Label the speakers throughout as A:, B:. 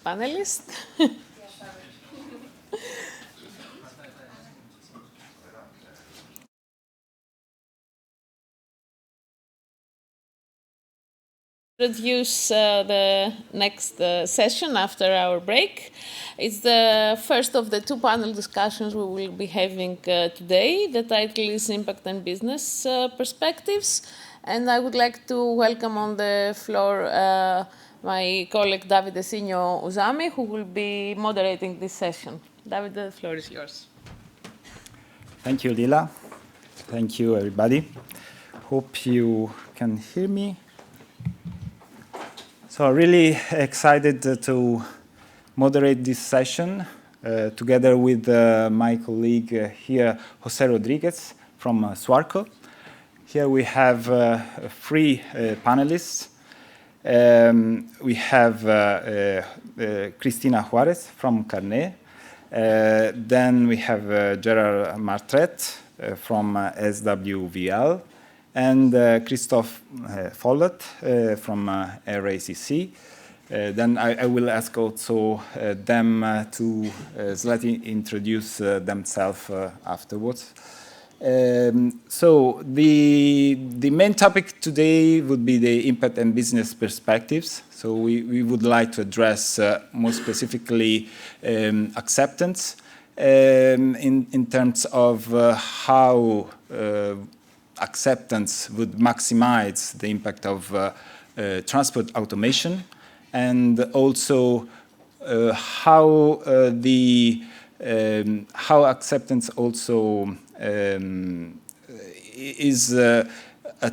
A: Panelist. Introduce the next session after our break. It's the first of the two panel discussions we will be having today. The title is Impact and Business Perspectives. And I would like to welcome on the floor my colleague Davide Shingo Usami, who will be moderating this session. Davide, the floor is yours.
B: Thank you, Lila. Thank you, everybody. Hope you can hear me. So really excited to moderate this session together with my colleague here, José Rodriguez from SWARCO. Here we have three panelists. We have Cristina Juárez from CARNET. Then we have Gerard Martret from SWVL. And Christoph Vollath from RACC. Then I will ask also them to slightly introduce themselves afterwards. So the main topic today would be the impact and business perspectives. So we would like to address more specifically acceptance in terms of how acceptance would maximize the impact of transport automation, and also how acceptance also is a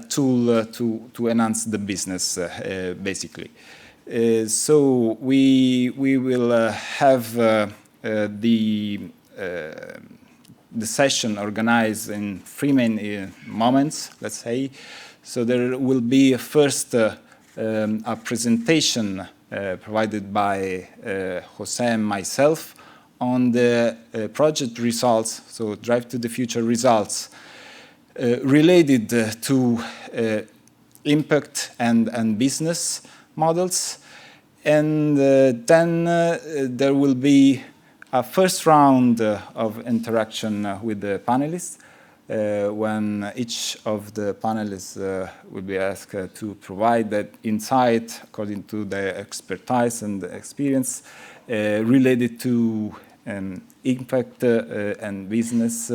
B: tool to enhance the business, basically. So we will have the session organized in three main moments, let's say. So there will be first a presentation provided by José and myself on the project results, so Drive2theFuture results, related to impact and business models. And then there will be a first round of interaction with the panelists, when each of the panelists will be asked to provide that insight according to their expertise and experience related to impact and business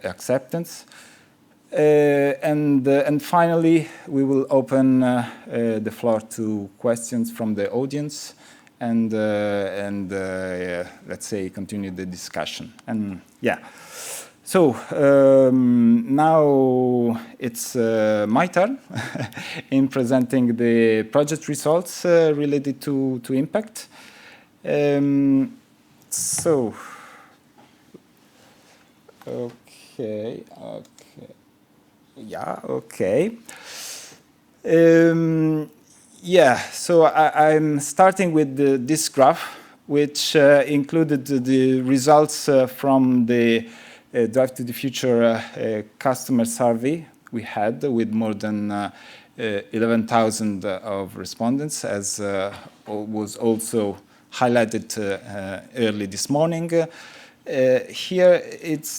B: acceptance. And finally, we will open the floor to questions from the audience. And let's say continue the discussion. And yeah, so now it's my turn in presenting the project results related to impact. So, okay, yeah, okay. Yeah, so I'm starting with this graph, which included the results from the Drive2theFuture customer survey we had with more than 11,000 of respondents, as was also highlighted early this morning. Here,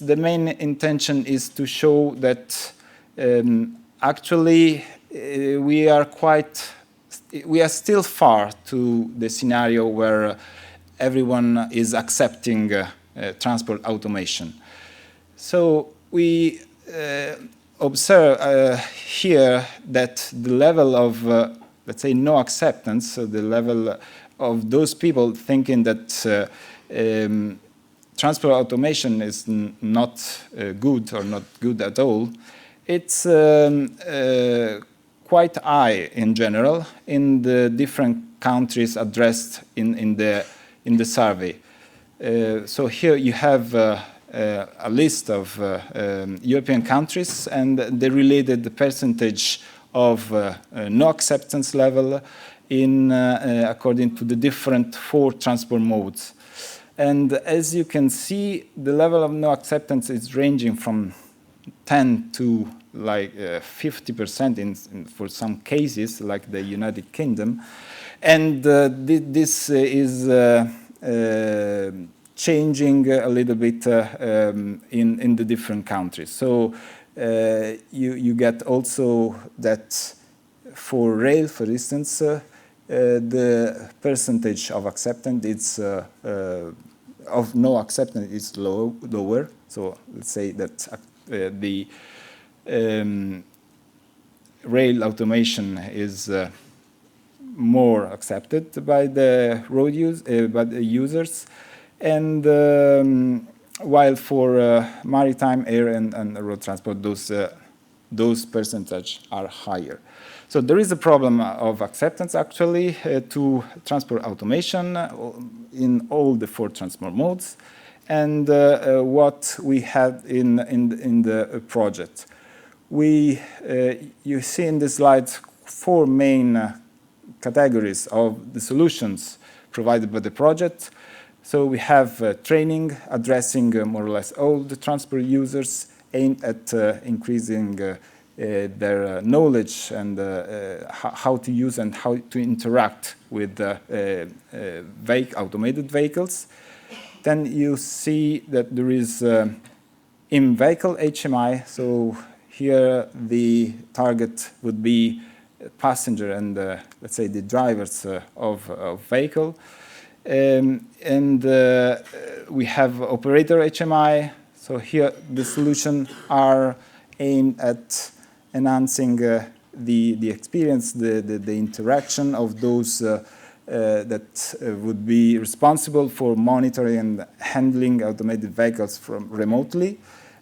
B: the main intention is to show that actually we are still far to the scenario where everyone is accepting transport automation. So we observe here that the level of, let's say, no acceptance, so the level of those people thinking that transport automation is not good or not good at all, it's quite high in general in the different countries addressed in the survey. So here you have a list of European countries and the related percentage of no acceptance level in according to the different 4 transport modes. And as you can see, the level of no acceptance is ranging from 10 to like 50% for some cases, like the United Kingdom. And this is changing a little bit in the different countries. So you get also that for rail, for instance, the percentage of acceptance is of no acceptance is lower. So let's say that the rail automation is more accepted by the road by the users, and while for maritime, air, and road transport, those percentages are higher. So there is a problem of acceptance actually to transport automation in all the 4 transport modes, and what we had in the project. You see in this slide 4 main categories of the solutions provided by the project. So we have training addressing more or less all the transport users, aimed at increasing their knowledge and how to use and how to interact with automated vehicles. Then you see that there is in-vehicle HMI. So here the target would be passenger and let's say the drivers of vehicle. And we have operator HMI. So here the solutions are aimed at enhancing the experience, the interaction of those that would be responsible for monitoring and handling automated vehicles from remotely.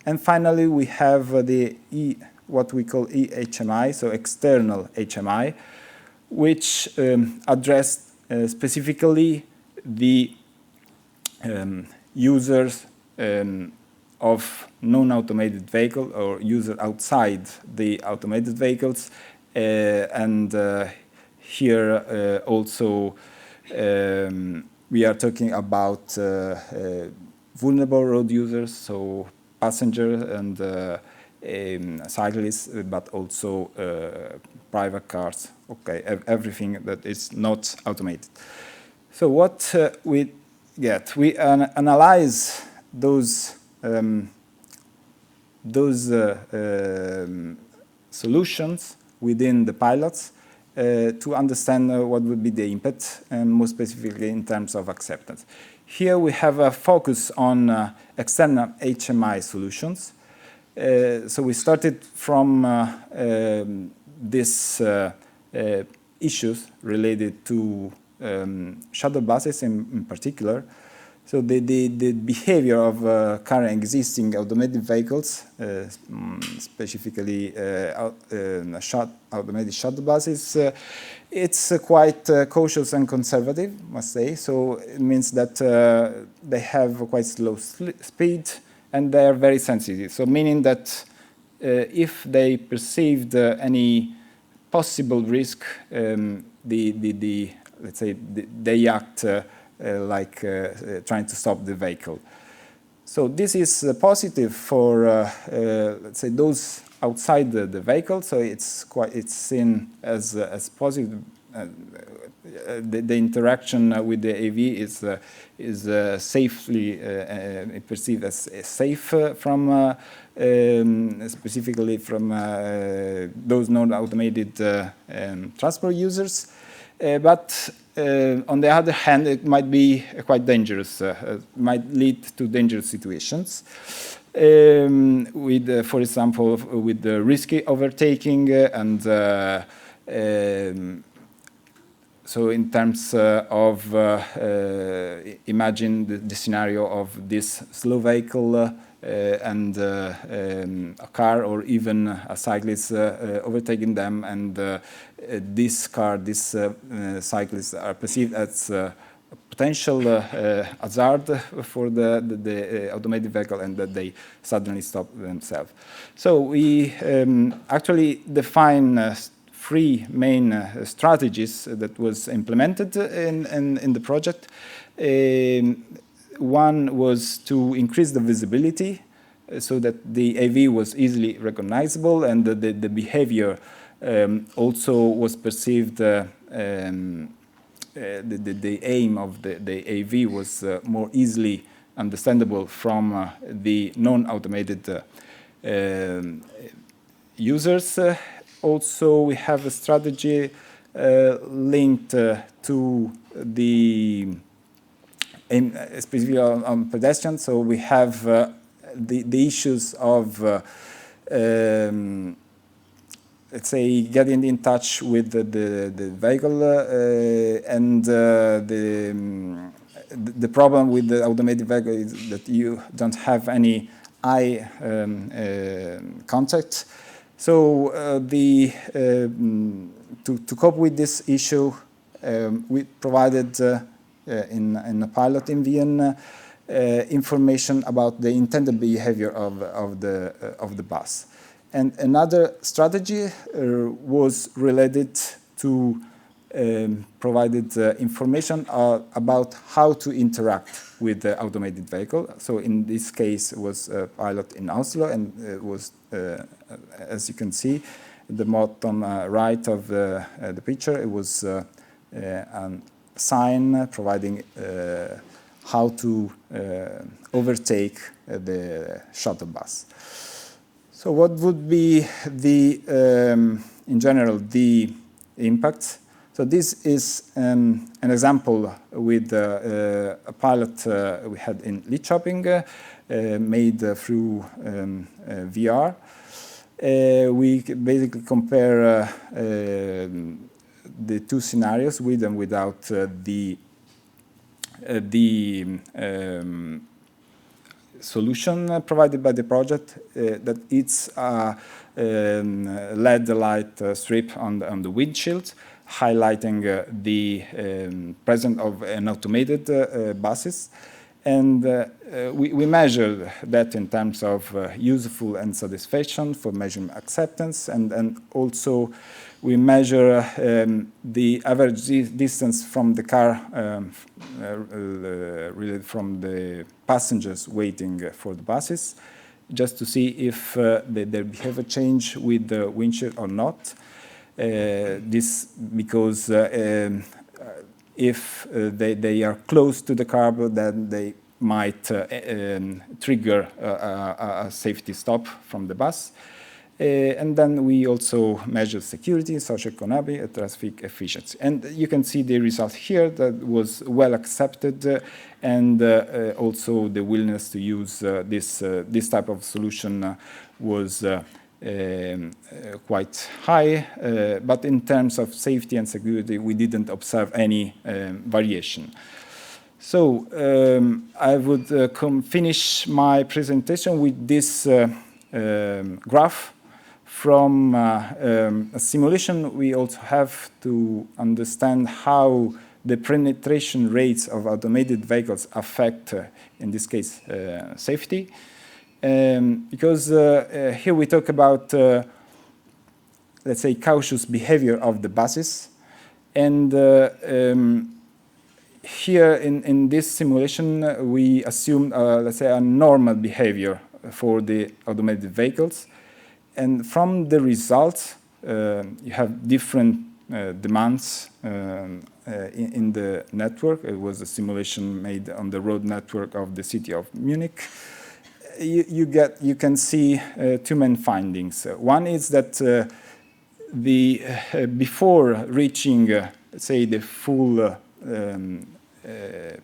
B: And finally, we have what we call eHMI, so external HMI, which address specifically the users of non-automated vehicle or user outside the automated vehicles. And here also we are talking about vulnerable road users, so passengers and cyclists, but also private cars, okay, everything that is not automated. So what we get, we analyze those solutions within the pilots to understand what would be the impact, and more specifically in terms of acceptance. Here we have a focus on external HMI solutions. So we started from these issues related to shuttle buses in particular. So the behavior of current existing automated vehicles, specifically automated shuttle buses, it's quite cautious and conservative, must say. So it means that they have quite slow speed and they are very sensitive. So meaning that if they perceived any possible risk, let's say they act like trying to stop the vehicle. So this is positive for let's say those outside the vehicle. So it's seen as positive. The interaction with the AV is safely perceived as safe from specifically from those non-automated transport users. But on the other hand, it might be quite dangerous, might lead to dangerous situations. With, for example, with the risky overtaking and so in terms of, imagine the scenario of this slow vehicle and a car or even a cyclist overtaking them, and this cyclists are perceived as a potential hazard for the automated vehicle, and that they suddenly stop themselves. So we actually define 3 main strategies that was implemented in the project. One was to increase the visibility so that the AV was easily recognizable, and the behavior also was perceived the aim of the AV was more easily understandable from the non-automated users. Also, we have a strategy linked to the specifically on pedestrians. So we have the issues of let's say getting in touch with the vehicle and the problem with the automated vehicle is that you don't have any eye contact. So to cope with this issue, we provided in a pilot in Vienna information about the intended behavior of the bus. And another strategy was related to provided information about how to interact with the automated vehicle. So in this case, it was a pilot in Oslo, and it was, as you can see, the bottom right of the picture, it was a sign providing how to overtake the shuttle bus. So what would be the, in general, the impact? So this is an example with a pilot we had in Lidköping, made through VR. We basically compare the two scenarios with and without the solution provided by the project, that it's a LED light strip on the windshield, highlighting the presence of an automated buses. And we measure that in terms of useful and satisfaction for measuring acceptance, and also we measure the average distance from the car, really from the passengers waiting for the buses, just to see if they have a change with the windshield or not. This because if they are close to the car, then they might trigger a safety stop from the bus. And then we also measure security, socioeconomic, and traffic efficiency. And you can see the result here that was well accepted, and also the willingness to use this type of solution was quite high. But in terms of safety and security, we didn't observe any variation. So I would finish my presentation with this graph. From a simulation, we also have to understand how the penetration rates of automated vehicles affect, in this case, safety. Because here we talk about, let's say, cautious behavior of the buses. And here in this simulation, we assume, let's say, a normal behavior for the automated vehicles. And from the results, you have different demands in the network. It was a simulation made on the road network of the city of Munich. You can see two main findings. One is that before reaching, say, the full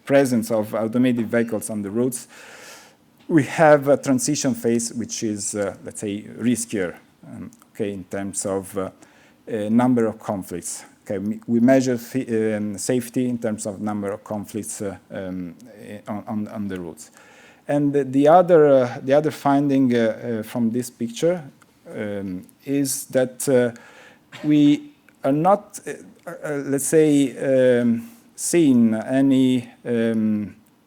B: presence of automated vehicles on the roads, we have a transition phase which is, let's say, riskier, okay, in terms of number of conflicts. Okay, we measure safety in terms of number of conflicts on the roads. And the other finding from this picture is that we are not, let's say, seeing any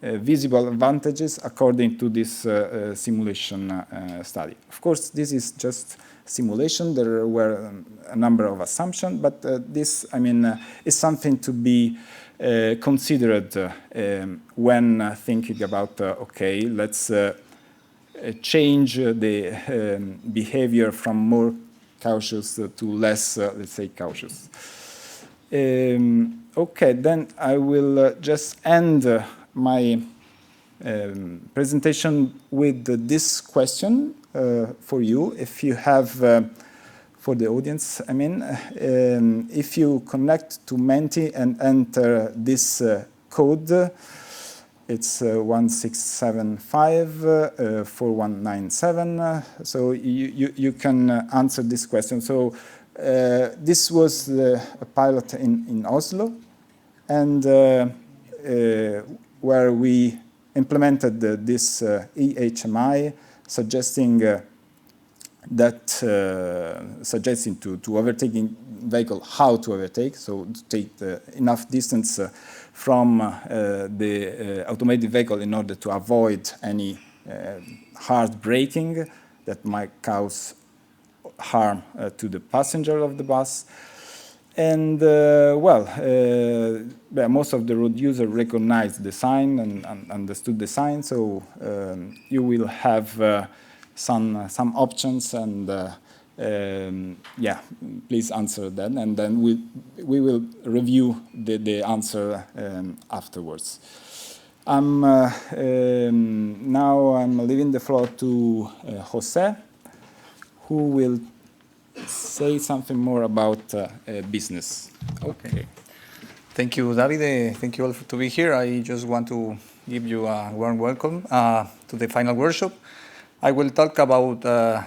B: visible advantages according to this simulation study. Of course, this is just simulation. There were a number of assumptions, but this, I mean, is something to be considered when thinking about, okay, let's change the behavior from more cautious to less, let's say, cautious. Okay, then I will just end my presentation with this question for you. If you have, for the audience, I mean, if you connect to Menti and enter this code, it's 1675 4197. So you can answer this question. So this was a pilot in Oslo, and where we implemented this eHMI, suggesting suggesting to overtaking vehicle how to overtake, so to take enough distance from the automated vehicle in order to avoid any hard braking that might cause harm to the passenger of the bus. And most of the road users recognized the sign and understood the sign, so you will have some options, and yeah, please answer that, and then we will review the answer afterwards. Now I'm leaving the floor to José, who will say something more about business.
C: Okay. Thank you, Davide. Thank you all to be here. I just want to give you a warm welcome to the final workshop. I will talk about the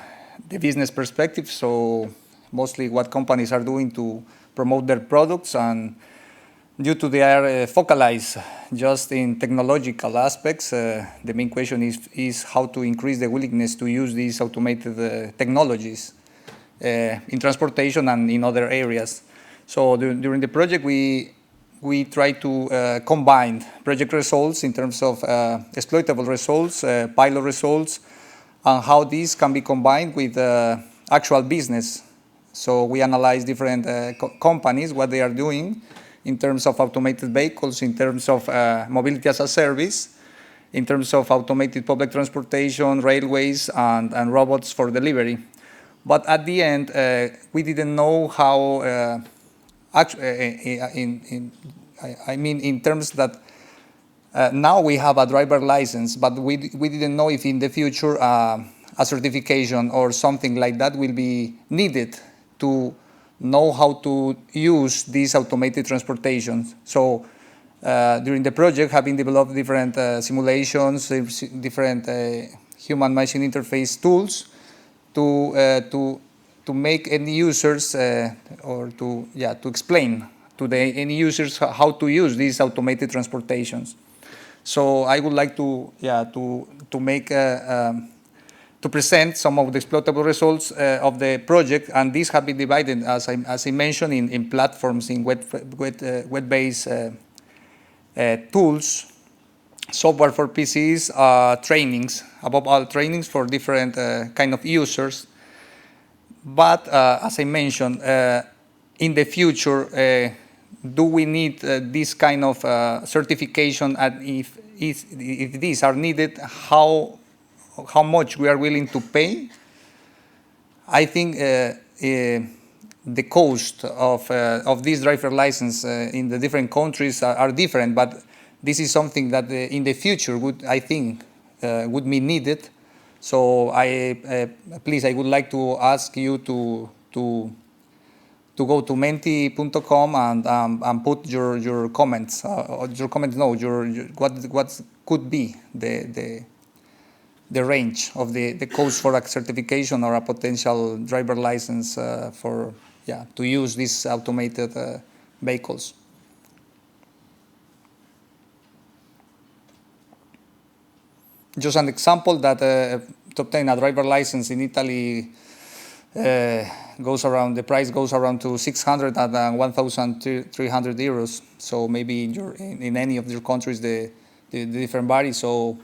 C: business perspective, so mostly what companies are doing to promote their products, and due to they are focalized just in technological aspects, the main question is how to increase the willingness to use these automated technologies in transportation and in other areas. So during the project, we try to combine project results in terms of exploitable results, pilot results, and how these can be combined with actual business. So we analyze different companies, what they are doing in terms of automated vehicles, in terms of mobility as a service, in terms of automated public transportation, railways, and robots for delivery. But at the end, we didn't know how, in terms that now we have a driver license, but we didn't know if in the future a certification or something like that will be needed to know how to use these automated transportations. So during the project, having developed different simulations, different human-machine interface tools, to make end users or to explain to the end users how to use these automated transportations. So I would like to make to present some of the exploitable results of the project, and these have been divided, as I mentioned, in platforms, in web-based tools, software for PCs, trainings, above all trainings for different kind of users. But as I mentioned, in the future, do we need this kind of certification? And if these are needed, how much we are willing to pay? I think the cost of this driver license in the different countries are different, but this is something that in the future would be needed. So please, I would like to ask you to go to menti.com and put your comments, what could be the range of the cost for a certification or a potential driver license to use these automated vehicles. Just an example that to obtain a driver license in Italy the price goes around to 600 and 1,300 euros. So maybe in any of your countries the different vary. So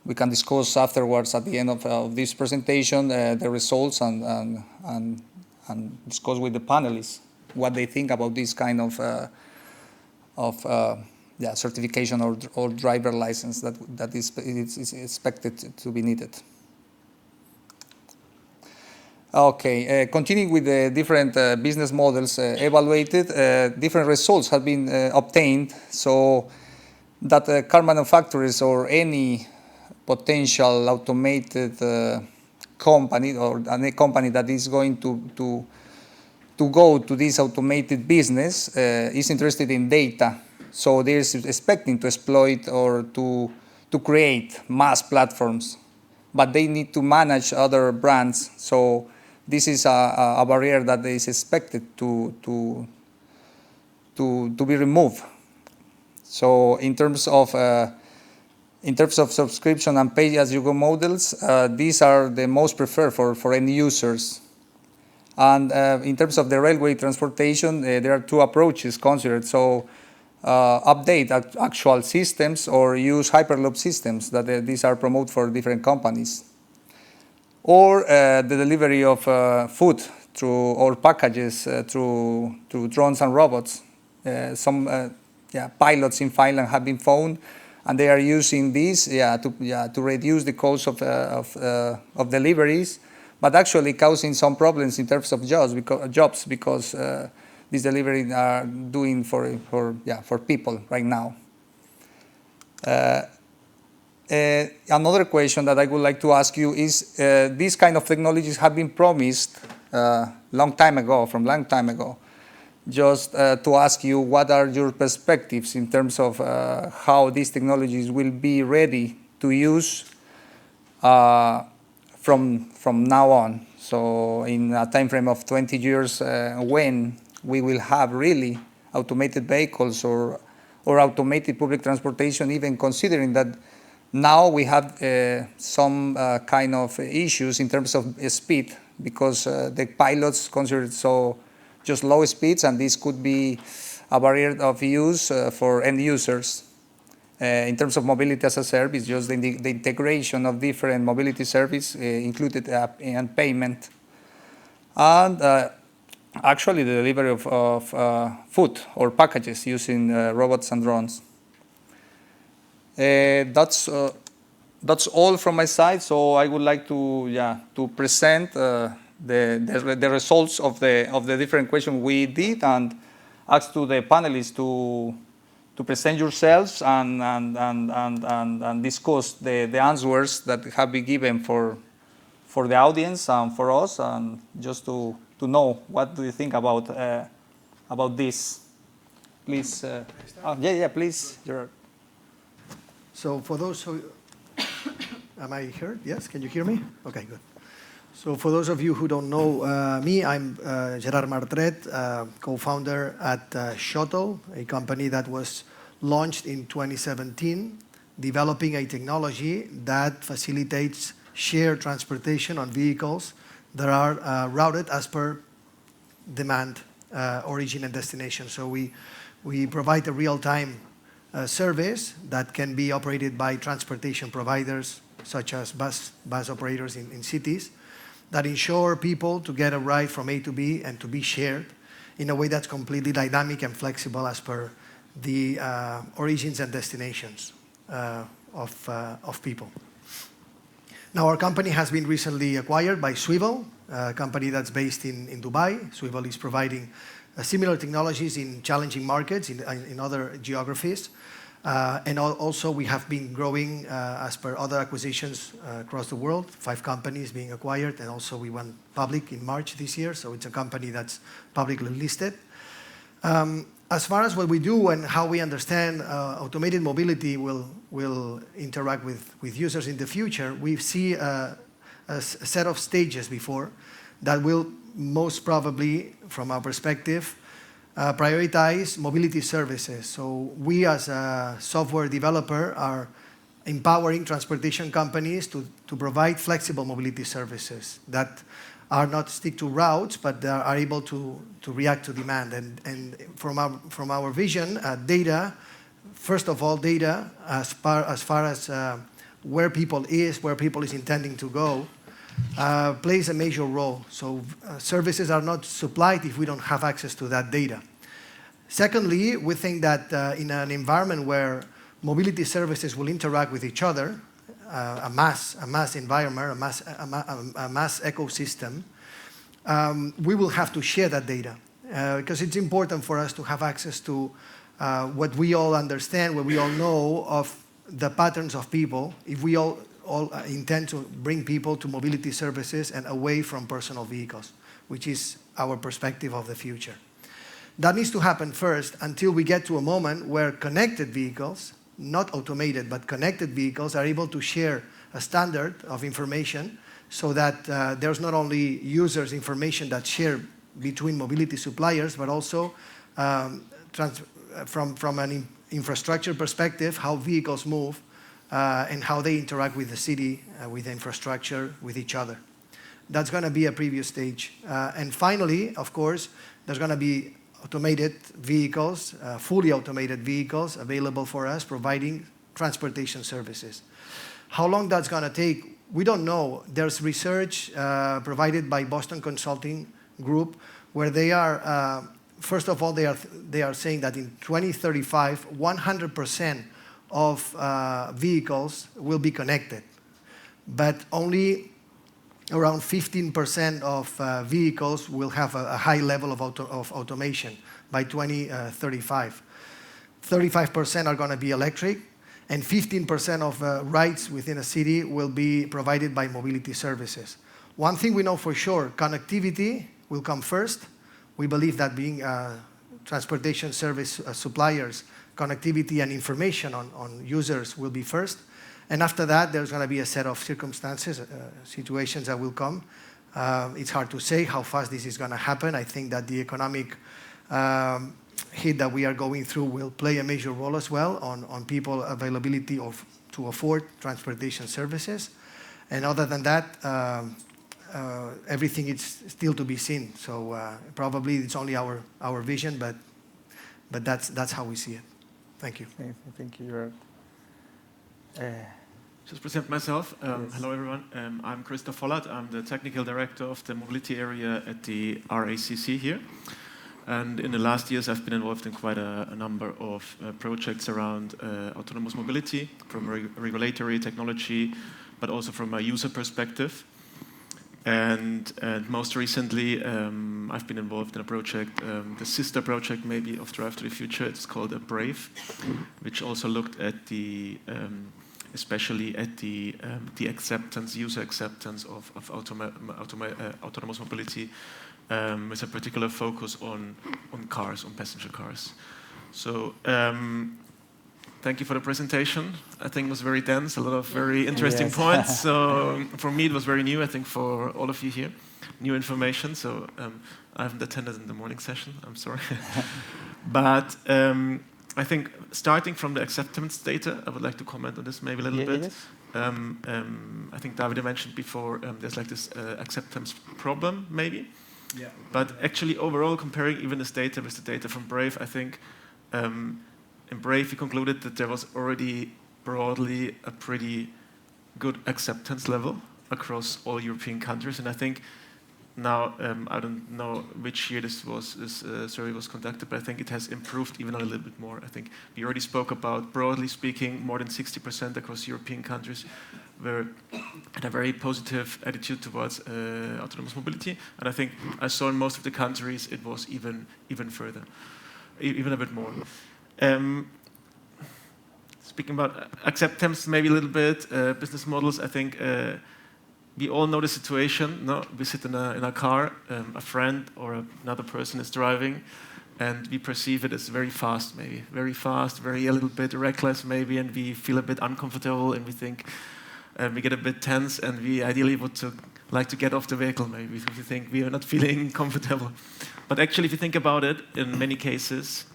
C: we can discuss afterwards at the end of this presentation the results and discuss with the panelists what they think about this kind of certification or driver license that is expected to be needed. Okay, continuing with the different business models evaluated, different results have been obtained, so that car manufacturers or any potential automated company or a company that is going to go to this automated business is interested in data. So they're expecting to exploit or to create mass platforms, but they need to manage other brands. So this is a barrier that is expected to be removed. So in terms of subscription and pay-as-you-go models, these are the most preferred for end users. And in terms of the railway transportation, there are two approaches considered. So update actual systems or use hyperloop systems that these are promoted for different companies. Or the delivery of food or packages through drones and robots. Some pilots in Finland have been found, and they are using this to reduce the cost of deliveries, but actually causing some problems in terms of jobs because these deliveries are doing for people right now. Another question that I would like to ask you is, these kind of technologies have been promised from long time ago. Just to ask you, what are your perspectives in terms of how these technologies will be ready to use from now on? So in a time frame of 20 years, when we will have really automated vehicles or automated public transportation, even considering that now we have some kind of issues in terms of speed, because the pilots consider so just low speeds, and this could be a barrier of use for end users. In terms of mobility as a service, just the integration of different mobility service included in payment. And actually the delivery of food or packages using robots and drones. That's all from my side. So I would like to present the results of the different questions we did, and ask to the panelists to present yourselves and discuss the answers that have been given for the audience and for us, and just to know what do you think about this. Please, please, Gerard.
D: So for those who, am I heard? Yes, can you hear me? Okay, good. So for those of you who don't know me, I'm Gerard Martret, co-founder at Shuttle, a company that was launched in 2017, developing a technology that facilitates shared transportation on vehicles that are routed as per demand, origin and destination. So we provide a real-time service that can be operated by transportation providers, such as bus operators in cities, that ensure people to get a ride from A to B and to be shared in a way that's completely dynamic and flexible as per the origins and destinations of people. Now, our company has been recently acquired by SWVL, a company that's based in Dubai. SWVL is providing similar technologies in challenging markets in other geographies. And also we have been growing as per other acquisitions across the world, 5 companies being acquired, and also we went public in March this year, so it's a company that's publicly listed. As far as what we do and how we understand automated mobility will interact with users in the future, we see a set of stages before that will most probably, from our perspective, prioritize mobility services. So we as a software developer are empowering transportation companies to provide flexible mobility services that are not stick to routes, but are able to react to demand. And from our vision, data, first of all, data as far as where people is intending to go, plays a major role. So services are not supplied if we don't have access to that data. Secondly, we think that in an environment where mobility services will interact with each other, a mass environment, a mass ecosystem, we will have to share that data because it's important for us to have access to what we all understand, what we all know of the patterns of people, if we all intend to bring people to mobility services and away from personal vehicles, which is our perspective of the future. That needs to happen first until we get to a moment where connected vehicles, not automated, but connected vehicles are able to share a standard of information so that there's not only users' information that share between mobility suppliers, but also from an infrastructure perspective, how vehicles move and how they interact with the city, with the infrastructure, with each other. That's going to be a previous stage. And finally, of course, there's going to be automated vehicles, fully automated vehicles available for us, providing transportation services. How long that's going to take, we don't know. There's research provided by Boston Consulting Group where they are, first of all, they are saying that in 2035, 100% of vehicles will be connected, but only around 15% of vehicles will have a high level of automation by 2035. 35% are going to be electric, and 15% of rides within a city will be provided by mobility services. One thing we know for sure, connectivity will come first. We believe that being transportation service suppliers, connectivity and information on users will be first. And after that, there's going to be a set of circumstances, situations that will come. It's hard to say how fast this is going to happen. I think that the economic hit that we are going through will play a major role as well on people availability to afford transportation services. And other than that, everything is still to be seen. So probably it's only our vision, but that's how we see it. Thank you.
C: Thank you, Gerard.
E: Just present myself.
C: Yes.
E: Hello, everyone. I'm Christoph Vollath. I'm the technical director of the mobility area at the RACC here. And in the last years, I've been involved in quite a number of projects around autonomous mobility, from regulatory technology, but also from a user perspective. And most recently, I've been involved in a project, the sister project maybe of Drive2theFuture. It's called Brave, which also looked at the especially at the acceptance, user acceptance of autonomous mobility, with a particular focus on cars, on passenger cars. So thank you for the presentation. I think it was very dense, a lot of very interesting points. So for me, it was very new. I think for all of you here, new information. So I haven't attended in the morning session. I'm sorry. But I think starting from the acceptance data, I would like to comment on this maybe a little bit.
C: Yes.
E: I think Davide mentioned before there's like this acceptance problem maybe.
B: Yeah.
E: But actually overall, comparing even this data with the data from Brave, I think in Brave we concluded that there was already broadly a pretty good acceptance level across all European countries. And I think now, I don't know which year this survey was conducted, but I think it has improved even a little bit more. I think we already spoke about, broadly speaking, more than 60% across European countries were had a very positive attitude towards autonomous mobility. And I think I saw in most of the countries it was even further, even a bit more. Speaking about acceptance, maybe a little bit, business models, I think we all know the situation. No? We sit in a car, a friend or another person is driving, and we perceive it as very fast, maybe. Very fast, very a little bit reckless, maybe, and we feel a bit uncomfortable, and we think, we get a bit tense, and we ideally would like to get off the vehicle, maybe, if we think we are not feeling comfortable. But actually, if you think about it, in many cases,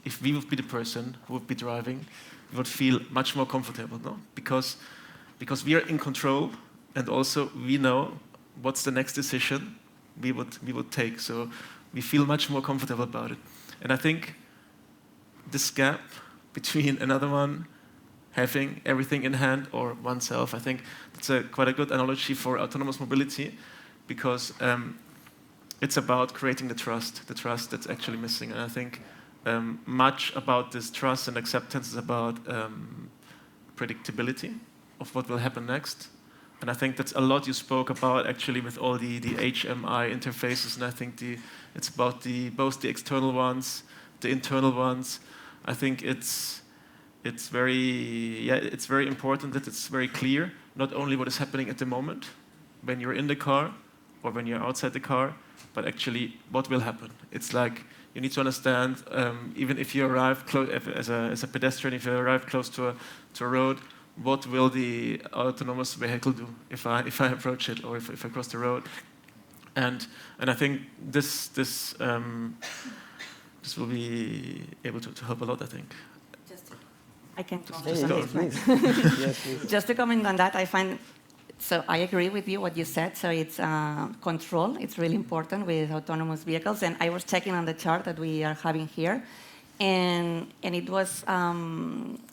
E: if we would be the person who would be driving, we would feel much more comfortable, no? Because we are in control, and also we know what's the next decision we would take. So we feel much more comfortable about it. And I think this gap between another one having everything in hand or oneself, I think it's quite a good analogy for autonomous mobility, because it's about creating the trust that's actually missing. And I think much about this trust and acceptance is about predictability of what will happen next. And I think that's a lot you spoke about actually with all the HMI interfaces, and I think it's about both the external ones, the internal ones. I think it's very important that it's very clear, not only what is happening at the moment when you're in the car or when you're outside the car, but actually what will happen. It's like you need to understand, even if you arrive close as a pedestrian, if you arrive close to a road, what will the autonomous vehicle do if I approach it or if I cross the road? And I think this will be able to help a lot, I think.
F: I can talk
E: Just
F: to
E: go.
F: something.
B: Yes, please.
F: Just to comment on that, so I agree with you what you said. So it's control. It's really important with autonomous vehicles. And I was checking on the chart that we are having here, and it was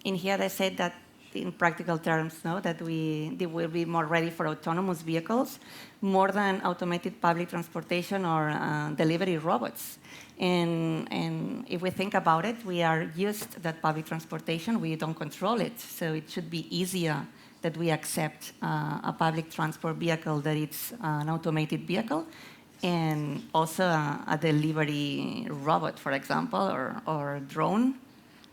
F: in here they said that in practical terms, that they will be more ready for autonomous vehicles, more than automated public transportation or delivery robots. And if we think about it, we are used that public transportation, we don't control it. So it should be easier that we accept a public transport vehicle that it's an automated vehicle, and also a delivery robot, for example, or drone.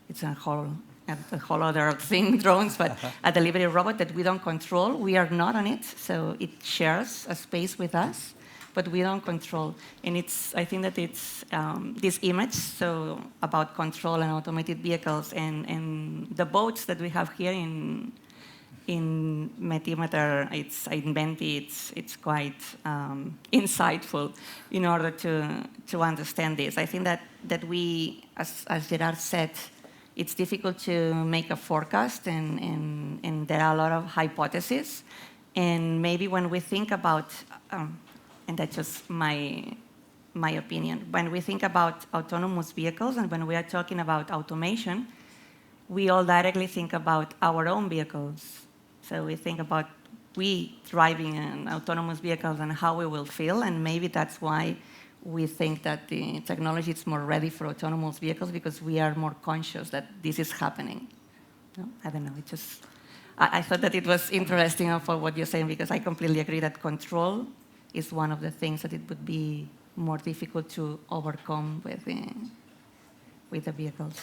F: It's a whole other thing, drones, but a delivery robot that we don't control. We are not on it, so it shares a space with us, but we don't control. And I think that it's this image, so about control and automated vehicles, and the boats that we have here in Metimeter, it's quite insightful in order to understand this. I think that we, as Gerard said, it's difficult to make a forecast, and there are a lot of hypotheses. And maybe when we think about, and that's just my opinion, when we think about autonomous vehicles and when we are talking about automation, we all directly think about our own vehicles. So we think about we driving an autonomous vehicle and how we will feel, and maybe that's why we think that the technology is more ready for autonomous vehicles, because we are more conscious that this is happening. No, I don't know. I thought that it was interesting for what you're saying, because I completely agree that control is one of the things that it would be more difficult to overcome with the vehicles.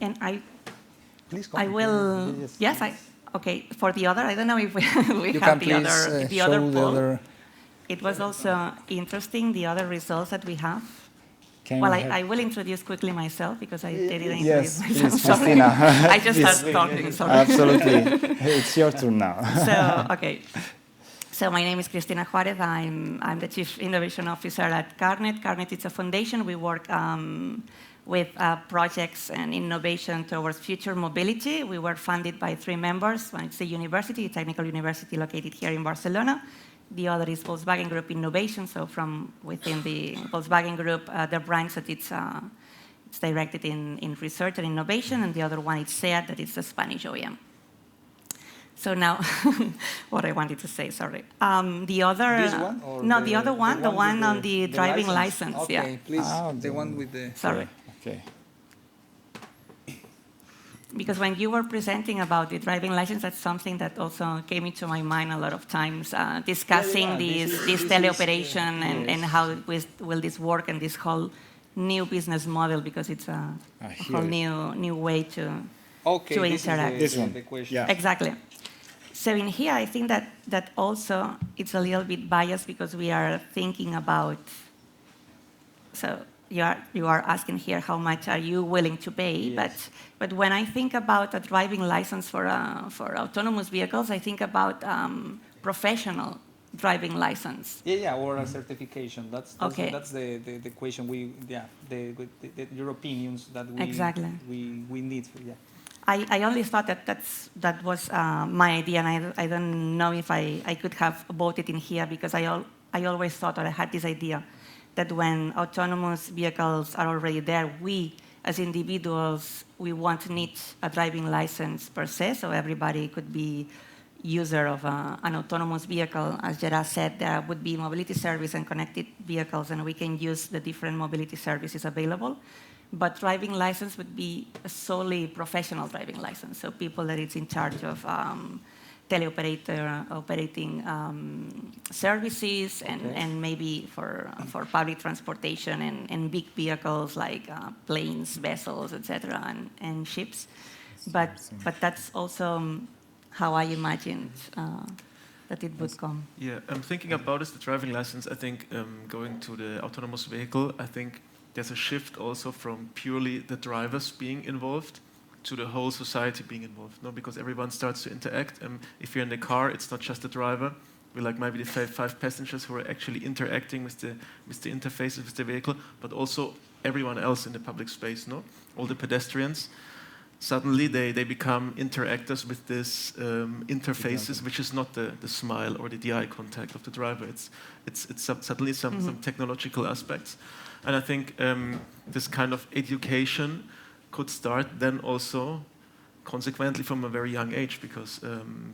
F: And
C: Please
F: I will. Yes, okay. For the other, I don't know if we
C: you
F: have
C: can
F: the other poll.
C: other.
F: It was also interesting, the other results that we have. I will introduce quickly myself, because I didn't introduce myself.
B: Yes, please, Cristina.
F: I just started talking, sorry.
B: Absolutely. It's your turn now.
F: So, okay. So my name is Cristina Juárez. I'm the Chief Innovation Officer at CARNET. CARNET is a foundation. We work with projects and innovation towards future mobility. We were funded by 3 members. One is the university, a technical university located here in Barcelona. The other is Volkswagen Group Innovation. So from within the Volkswagen Group, the branch that it's directed in research and innovation, and the other one is CERTH, that is the Spanish OEM. So now, what I wanted to say, sorry. The other...
C: This one? Or
F: no, the other one, the one on the driving license.
C: Okay,
F: yeah.
C: please, the one with the...
F: Sorry.
B: Okay.
F: Because when you were presenting about the driving license, that's something that also came into my mind a lot of times, discussing this teleoperation and how will this work, and this whole new business model, because it's a whole new way to interact.
C: This one. The question.
B: Yeah.
F: Exactly. So in here, I think that also it's a little bit biased, because we are thinking about, so you are asking here how much are you willing to pay, yes. But when I think about a driving license for autonomous vehicles, I think about professional driving license.
C: Yeah, or a certification. That's
F: okay.
C: That's the question your opinions that we
F: exactly.
C: we need for, yeah.
F: I only thought that was my idea, and I don't know if I could have voted in here, because I always thought, or I had this idea, that when autonomous vehicles are already there, we as individuals, we won't need a driving license per se, so everybody could be user of an autonomous vehicle. As Gerard said, there would be mobility service and connected vehicles, and we can use the different mobility services available. But driving license would be a solely professional driving license, so people that it's in charge of teleoperator operating services and maybe for public transportation and big vehicles like planes, vessels, etc., and ships. But that's also how I imagined that it would come.
E: Yeah, I'm thinking about this, the driving license. I think going to the autonomous vehicle, I think there's a shift also from purely the drivers being involved to the whole society being involved, no? Because everyone starts to interact. If you're in the car, it's not just the driver. We're like maybe the five passengers who are actually interacting with the interfaces with the vehicle, but also everyone else in the public space, no? All the pedestrians. Suddenly they become interactors with this interfaces, which is not the smile or the eye contact of the driver. It's suddenly some technological aspects. And I think this kind of education could start then also consequently from a very young age, because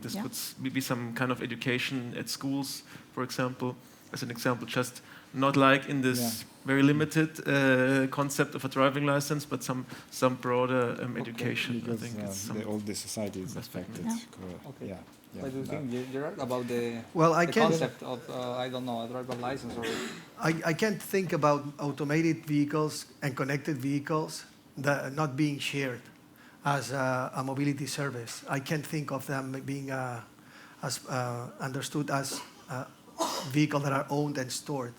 E: this could be some kind of education at schools, for example, as an example, just not like in this very limited concept of a driving license, but some broader education.
B: Because,
E: I think it's
B: all the society is affected.
C: Okay.
B: Yeah.
C: What do you think, Gerard, about the concept of, I don't know, a driver license? Or
D: I can't think about automated vehicles and connected vehicles that are not being shared as a mobility service. I can't think of them being understood as vehicles that are owned and stored.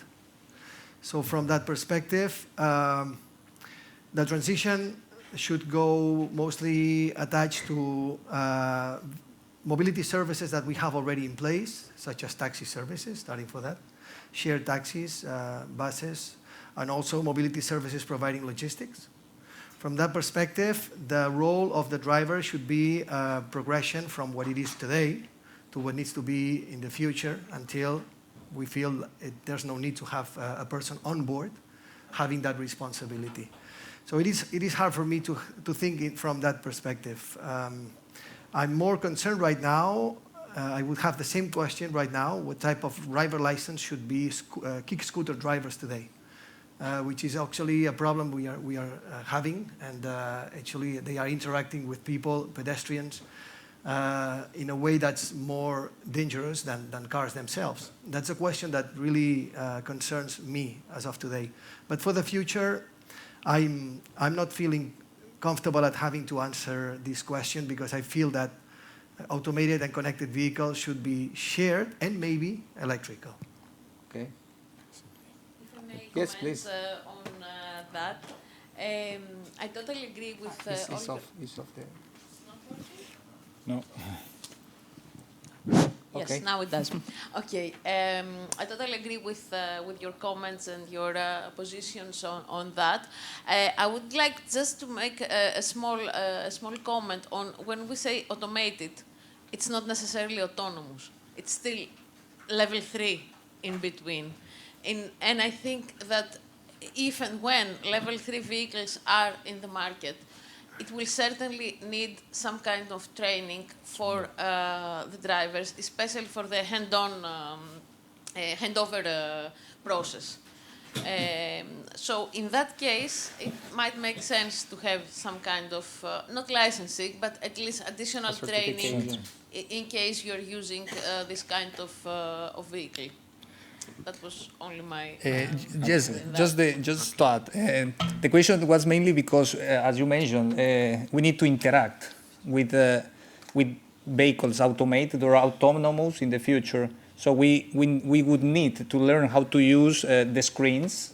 D: So from that perspective, the transition should go mostly attached to mobility services that we have already in place, such as taxi services, starting for that, shared taxis, buses, and also mobility services providing logistics. From that perspective, the role of the driver should be a progression from what it is today to what needs to be in the future, until we feel there's no need to have a person on board having that responsibility. So it is hard for me to think it from that perspective. I'm more concerned right now, I would have the same question right now, what type of driver license should be kick scooter drivers today, which is actually a problem we are having, and actually they are interacting with people, pedestrians, in a way that's more dangerous than cars themselves. That's a question that really concerns me as of today. But for the future, I'm not feeling comfortable at having to answer this question, because I feel that automated and connected vehicles should be shared and maybe electrical.
C: okay.
A: If I may
C: Yes,
A: comment,
C: please.
A: on that, I totally agree with
C: It's
A: all
C: off the...
B: No.
A: Yes,
C: Okay.
A: now it does. Okay, I totally agree with your comments and your positions on that. I would like just to make a small comment on when we say automated, it's not necessarily autonomous. It's still level 3 in between. And I think that if and when level 3 vehicles are in the market, it will certainly need some kind of training for the drivers, especially for the handover process. So in that case, it might make sense to have some kind of, not licensing, but at least additional training in case you're using this kind of vehicle. That was only my...
C: Yes, just to add. The question was mainly because, as you mentioned, we need to interact with vehicles, automated or autonomous in the future. So we would need to learn how to use the screens,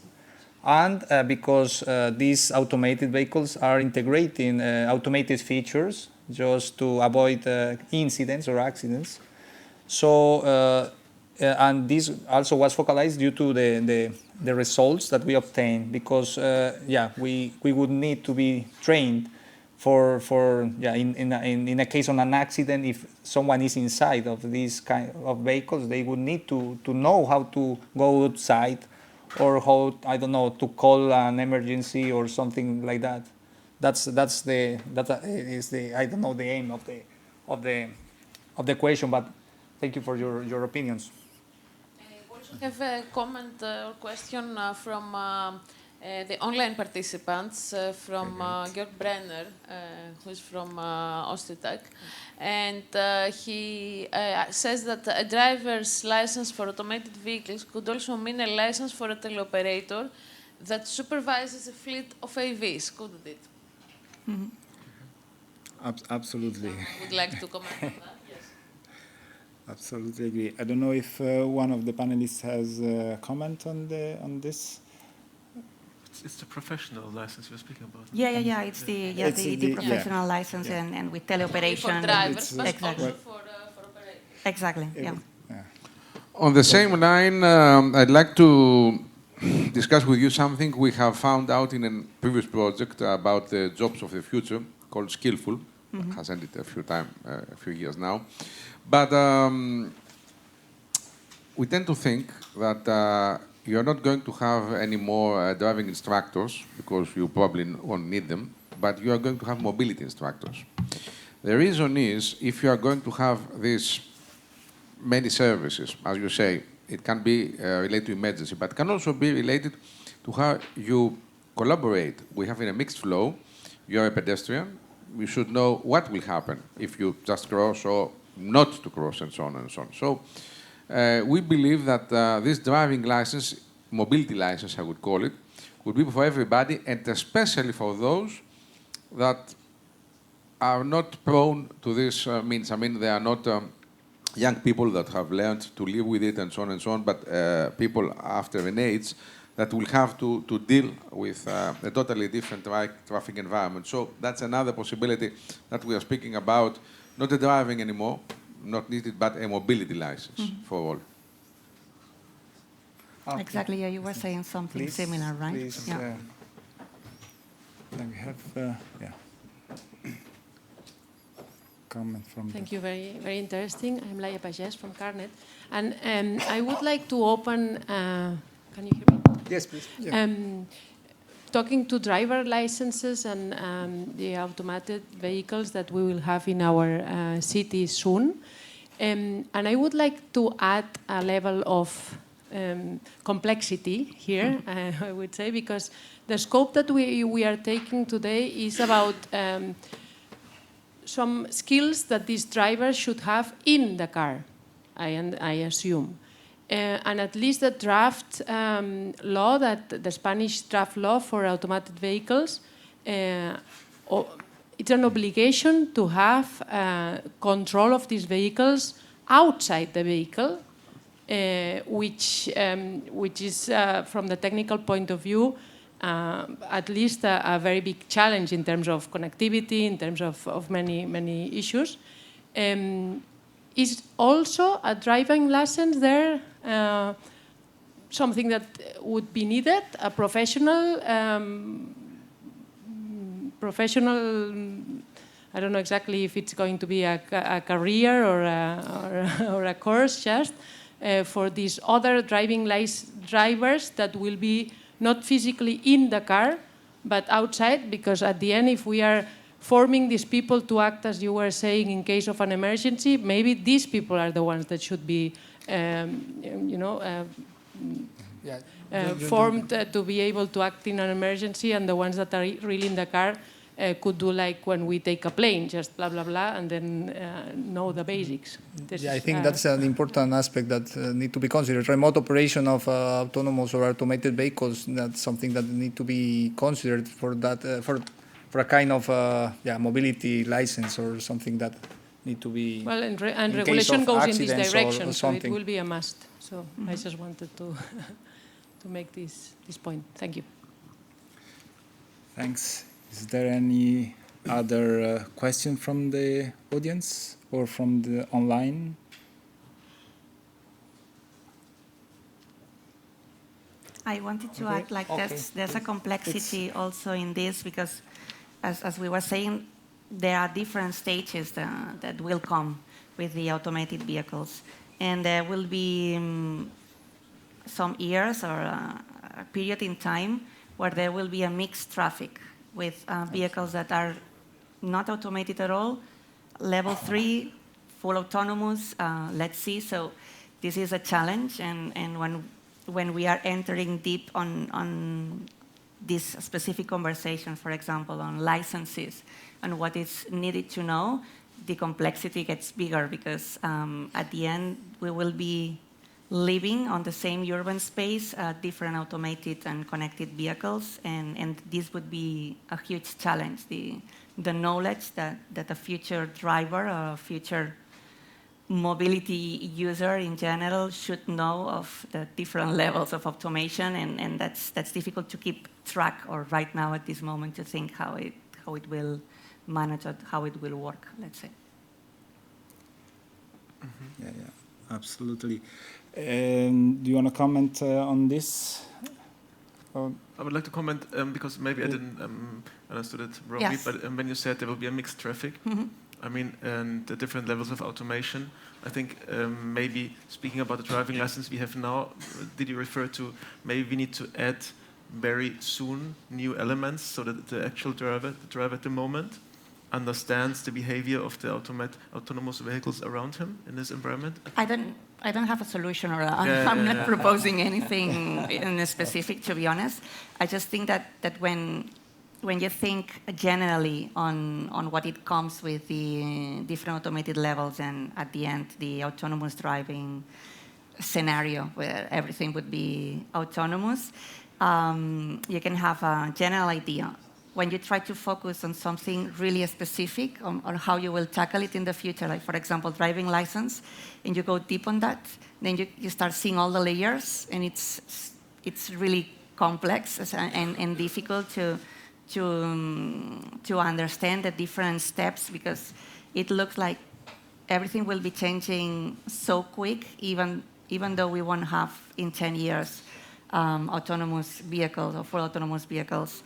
C: and because these automated vehicles are integrating automated features just to avoid incidents or accidents. So. And this also was focalized due to the results that we obtained, because we would need to be trained in a case of an accident. If someone is inside of these kind of vehicles, they would need to know how to go outside, or how, I don't know, to call an emergency or something like that. That is the I don't know, the aim of the question, but thank you for your opinions.
A: I have a comment or question from the online participants from Georg Brenner, who is from Ostitag. And he says that a driver's license for automated vehicles could also mean a license for a teleoperator that supervises a fleet of AVs, couldn't it?
F: Mm-hmm.
B: Absolutely.
A: Would like to comment on that? Yes.
B: Absolutely agree. I don't know if one of the panelists has a comment on this.
E: It's the professional license you're speaking about.
F: Yeah. It's the professional license and with teleoperation.
A: For drivers, but
F: exactly.
A: also for operators.
F: Exactly. Yeah.
G: On the same line, I'd like to discuss with you something we have found out in a previous project about the jobs of the future called Skillful. Mm-hmm. Has ended a few years now. But we tend to think that you're not going to have any more driving instructors, because you probably won't need them, but you are going to have mobility instructors. The reason is, if you are going to have these many services, as you say, it can be related to emergency, but can also be related to how you collaborate. We have in a mixed flow, you're a pedestrian, you should know what will happen if you just cross or not to cross, and so on and so on. So we believe that this driving license, mobility license I would call it, would be for everybody, and especially for those that are not prone to this means. I mean, they are not young people that have learned to live with it and so on, but people after an age that will have to deal with a totally different traffic environment. So that's another possibility that we are speaking about, not a driving anymore, not needed, but a mobility license for all.
F: Exactly, yeah, you were saying something similar, right?
B: Please,
F: yeah.
B: Then we have, comment from.
H: Thank you, very, very interesting. I'm Laia Pagès from CARNET, and I would like to open. Can you hear me?
C: Yes, please. Yeah.
H: Talking to driver licenses and the automated vehicles that we will have in our city soon, and I would like to add a level of complexity here, I would say, because the scope that we are taking today is about some skills that these drivers should have in the car, I assume. And at least the draft law, the Spanish draft law for automated vehicles, it's an obligation to have control of these vehicles outside the vehicle, which is, from the technical point of view, at least a very big challenge in terms of connectivity, in terms of many issues. Is also a driving license there something that would be needed? A professional, I don't know exactly if it's going to be a career or a course just for these other driving drivers that will be not physically in the car, but outside, because at the end, if we are forming these people to act, as you were saying, in case of an emergency, maybe these people are the ones that should be, formed to be able to act in an emergency, and the ones that are really in the car could do like when we take a plane, just blah, blah, blah, and then know the basics.
C: I think that's an important aspect that need to be considered. Remote operation of autonomous or automated vehicles, that's something that need to be considered for that, for a kind of mobility license or something that need to be.
H: Well, and regulation goes in this direction, so it will be a must. So I just wanted to to make this point. Thank you.
B: Thanks. Is there any other question from the audience or from the online?
F: I wanted to add, like, there's a complexity also in this, because as we were saying, there are different stages that will come with the automated vehicles. And there will be some years or a period in time where there will be a mixed traffic with vehicles that are not automated at all, level 3, full autonomous, let's see. So this is a challenge, and when we are entering deep on this specific conversation, for example, on licenses and what is needed to know, the complexity gets bigger because at the end we will be living on the same urban space, different automated and connected vehicles, and this would be a huge challenge. The knowledge that a future driver or a future mobility user in general should know of the different levels of automation, and that's difficult to keep track, or right now at this moment to think how it will manage it, how it will work, let's say.
B: Mm-hmm. Yeah, absolutely. Do you want to comment on this?
E: I would like to comment because maybe I didn't understood it wrongly,
F: Yes.
E: but when you said there will be a mixed traffic, I mean, and the different levels of automation, I think maybe speaking about the driving license we have now, did you refer to maybe we need to add very soon new elements so that the actual driver at the moment understands the behavior of the autonomous vehicles around him in this environment?
F: I don't have a solution, or I'm not proposing anything in specific, to be honest. I just think that when you think generally on what it comes with the different automated levels, and at the end the autonomous driving scenario where everything would be autonomous, you can have a general idea. When you try to focus on something really specific on how you will tackle it in the future, like for example, driving license, and you go deep on that, then you start seeing all the layers, and it's really complex and difficult to understand the different steps, because it looks like everything will be changing so quick, even though we won't have in 10 years autonomous vehicles or full autonomous vehicles.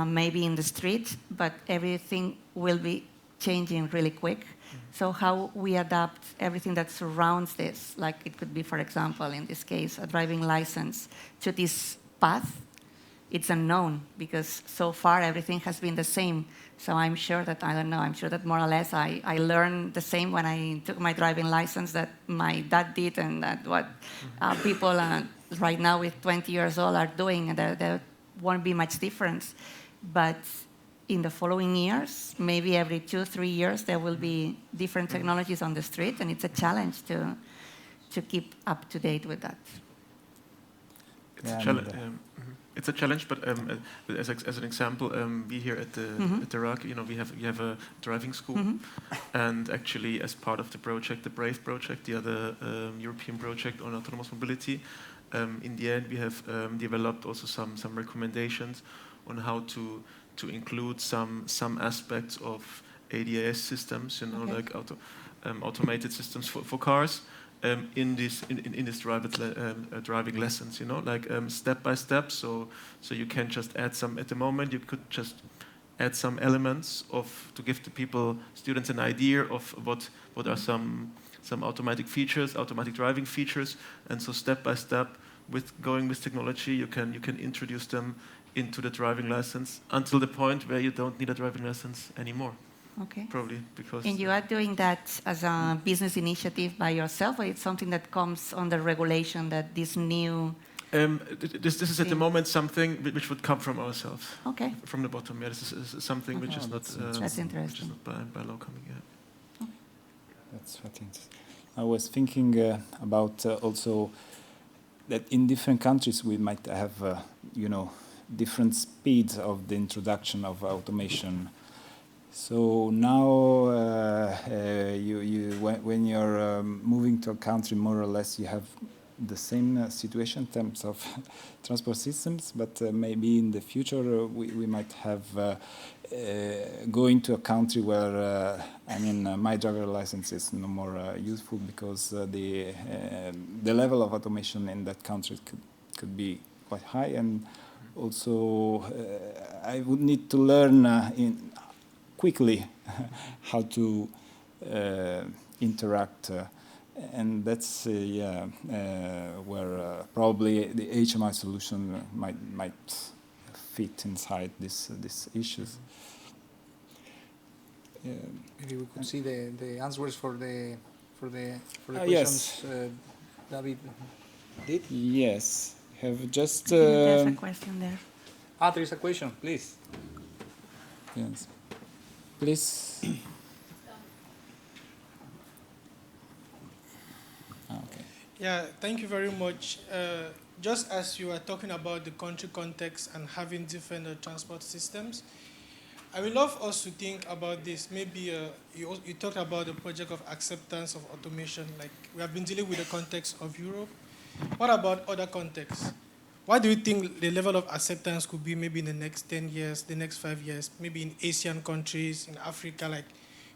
F: Maybe in the street, but everything will be changing really quick. So how we adapt everything that surrounds this, like it could be, for example, in this case, a driving license, to this path, it's unknown, because so far everything has been the same. So I'm sure that, I don't know, I'm sure that more or less I learned the same when I took my driving license that my dad did, and that what people right now with 20 years old are doing, and there won't be much difference. But in the following years, maybe every 2-3 years, there will be different technologies on the street, and it's a challenge to keep up to date with that.
E: It's a challenge, but as an example, we here at the RACC, we have a driving school, and actually as part of the project, the BRAVE project, the other European project on autonomous mobility, in the end we have developed also some recommendations on how to include some aspects of ADAS systems, like automated systems for cars. In this driving lessons, like step by step. So you can just add some. At the moment, you could just add some elements to give the students an idea of what are some automatic features, automatic driving features, and so step by step, with technology, you can introduce them into the driving license until the point where you don't need a driving license anymore.
F: Okay.
E: Probably because.
F: And you are doing that as a business initiative by yourself, or it's something that comes under regulation, that this new...
E: This is at the moment something which would come from ourselves.
F: Okay.
E: From the bottom, yeah. This is something which is not...
F: that's interesting.
E: Which is not by law coming, yeah.
F: Okay.
B: That's what it is. I was thinking about also that in different countries we might have, different speeds of the introduction of automation. So now, when you're moving to a country, more or less, you have the same situation in terms of transport systems. But maybe in the future, we might have going to a country where, my driver license is no more useful, because the level of automation in that country could be quite high, and also I would need to learn quickly how to interact, and that's where probably the HMI solution might fit inside these issues.
C: Maybe we could see the answers for the questions.
B: Yes.
C: David did.
B: Yes, have just.
F: There's a question there.
C: There is a question, please.
B: Yes. Please. Okay.
I: Yeah, thank you very much. Just as you are talking about the country context and having different transport systems, I would love us to think about this. Maybe you talked about the project of acceptance of automation. Like, we have been dealing with the context of Europe. What about other contexts? What do you think the level of acceptance could be maybe in the next 10 years, the next 5 years, maybe in Asian countries, in Africa, like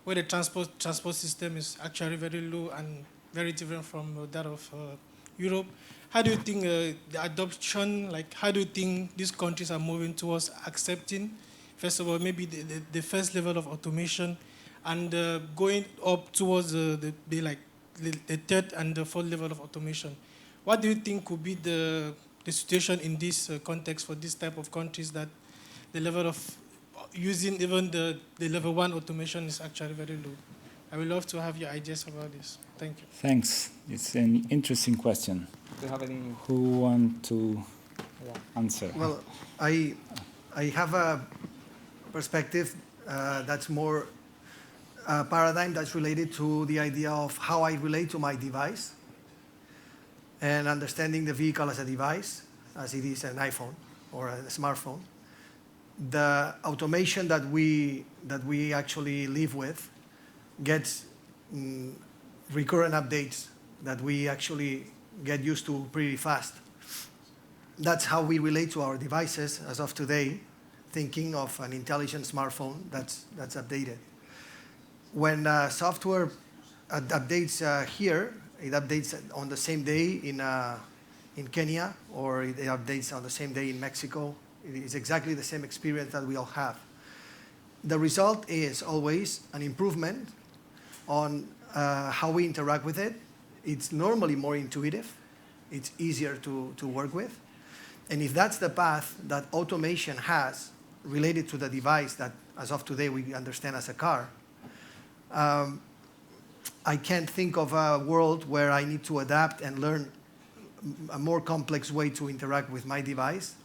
I: where the transport system is actually very low and very different from that of Europe? How do you think the adoption, like how do you think these countries are moving towards accepting, first of all, maybe the first level of automation and going up towards the third and the fourth level of automation? What do you think could be the situation in this context for this type of countries that the level of using even the level 1 automation is actually very low? I would love to have your ideas about this. Thank you.
B: Thanks. It's an interesting question.
C: Do you have any?
B: Who want to answer?
D: Well, I have a perspective that's more a paradigm that's related to the idea of how I relate to my device and understanding the vehicle as a device, as it is an iPhone or a smartphone. The automation that we actually live with gets recurrent updates that we actually get used to pretty fast. That's how we relate to our devices as of today, thinking of an intelligent smartphone that's updated. When software updates here, it updates on the same day in Kenya, or it updates on the same day in Mexico. It is exactly the same experience that we all have. The result is always an improvement on how we interact with it. It's normally more intuitive. It's easier to work with. And if that's the path that automation has related to the device that, as of today, we understand as a car, I can't think of a world where I need to adapt and learn a more complex way to interact with my device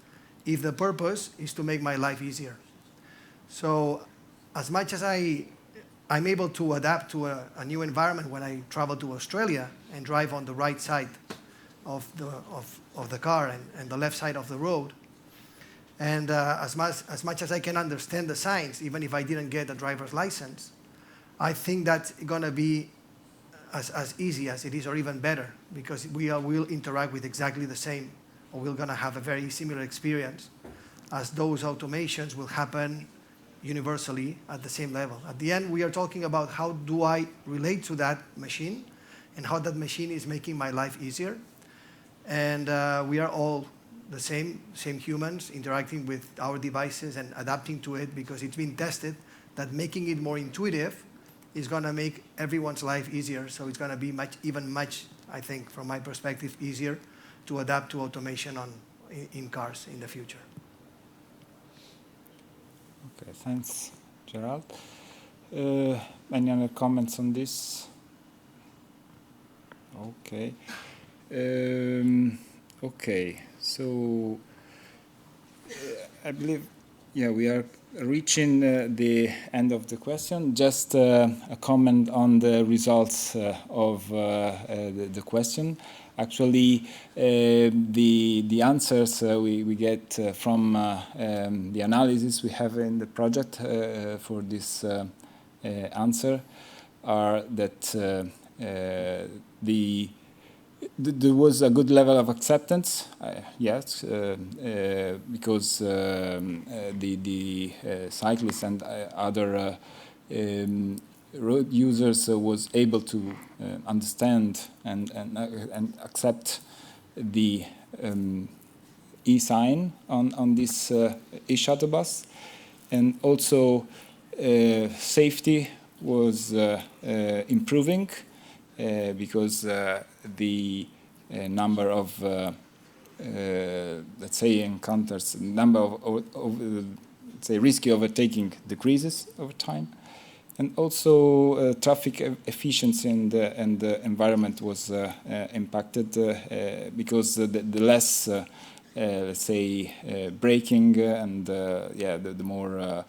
D: if the purpose is to make my life easier. So as much as I'm able to adapt to a new environment when I travel to Australia and drive on the right side of the car and the left side of the road, and as much as I can understand the signs, even if I didn't get a driver's license, I think that's going to be as easy as it is, or even better, because we'll interact with exactly the same, or we're going to have a very similar experience, as those automations will happen universally at the same level. At the end, we are talking about how do I relate to that machine and how that machine is making my life easier. And we are all the same humans interacting with our devices and adapting to it, because it's been tested that making it more intuitive is going to make everyone's life easier. So it's going to be much, I think, from my perspective, easier to adapt to automation in cars in the future.
B: Okay, thanks, Gerald. Any other comments on this? Okay. Okay, so I believe, we are reaching the end of the question. Just a comment on the results of the question. Actually, the answers we get from the analysis we have in the project for this answer are that there was a good level of acceptance, yes, because the cyclists and other road users was able to understand and accept the e-sign on this e-shuttle bus, and also safety was improving. Because the number of, let's say, encounters, number of let's say, risky overtaking decreases over time. And also traffic efficiency and the environment was impacted because the less let's say, braking and the more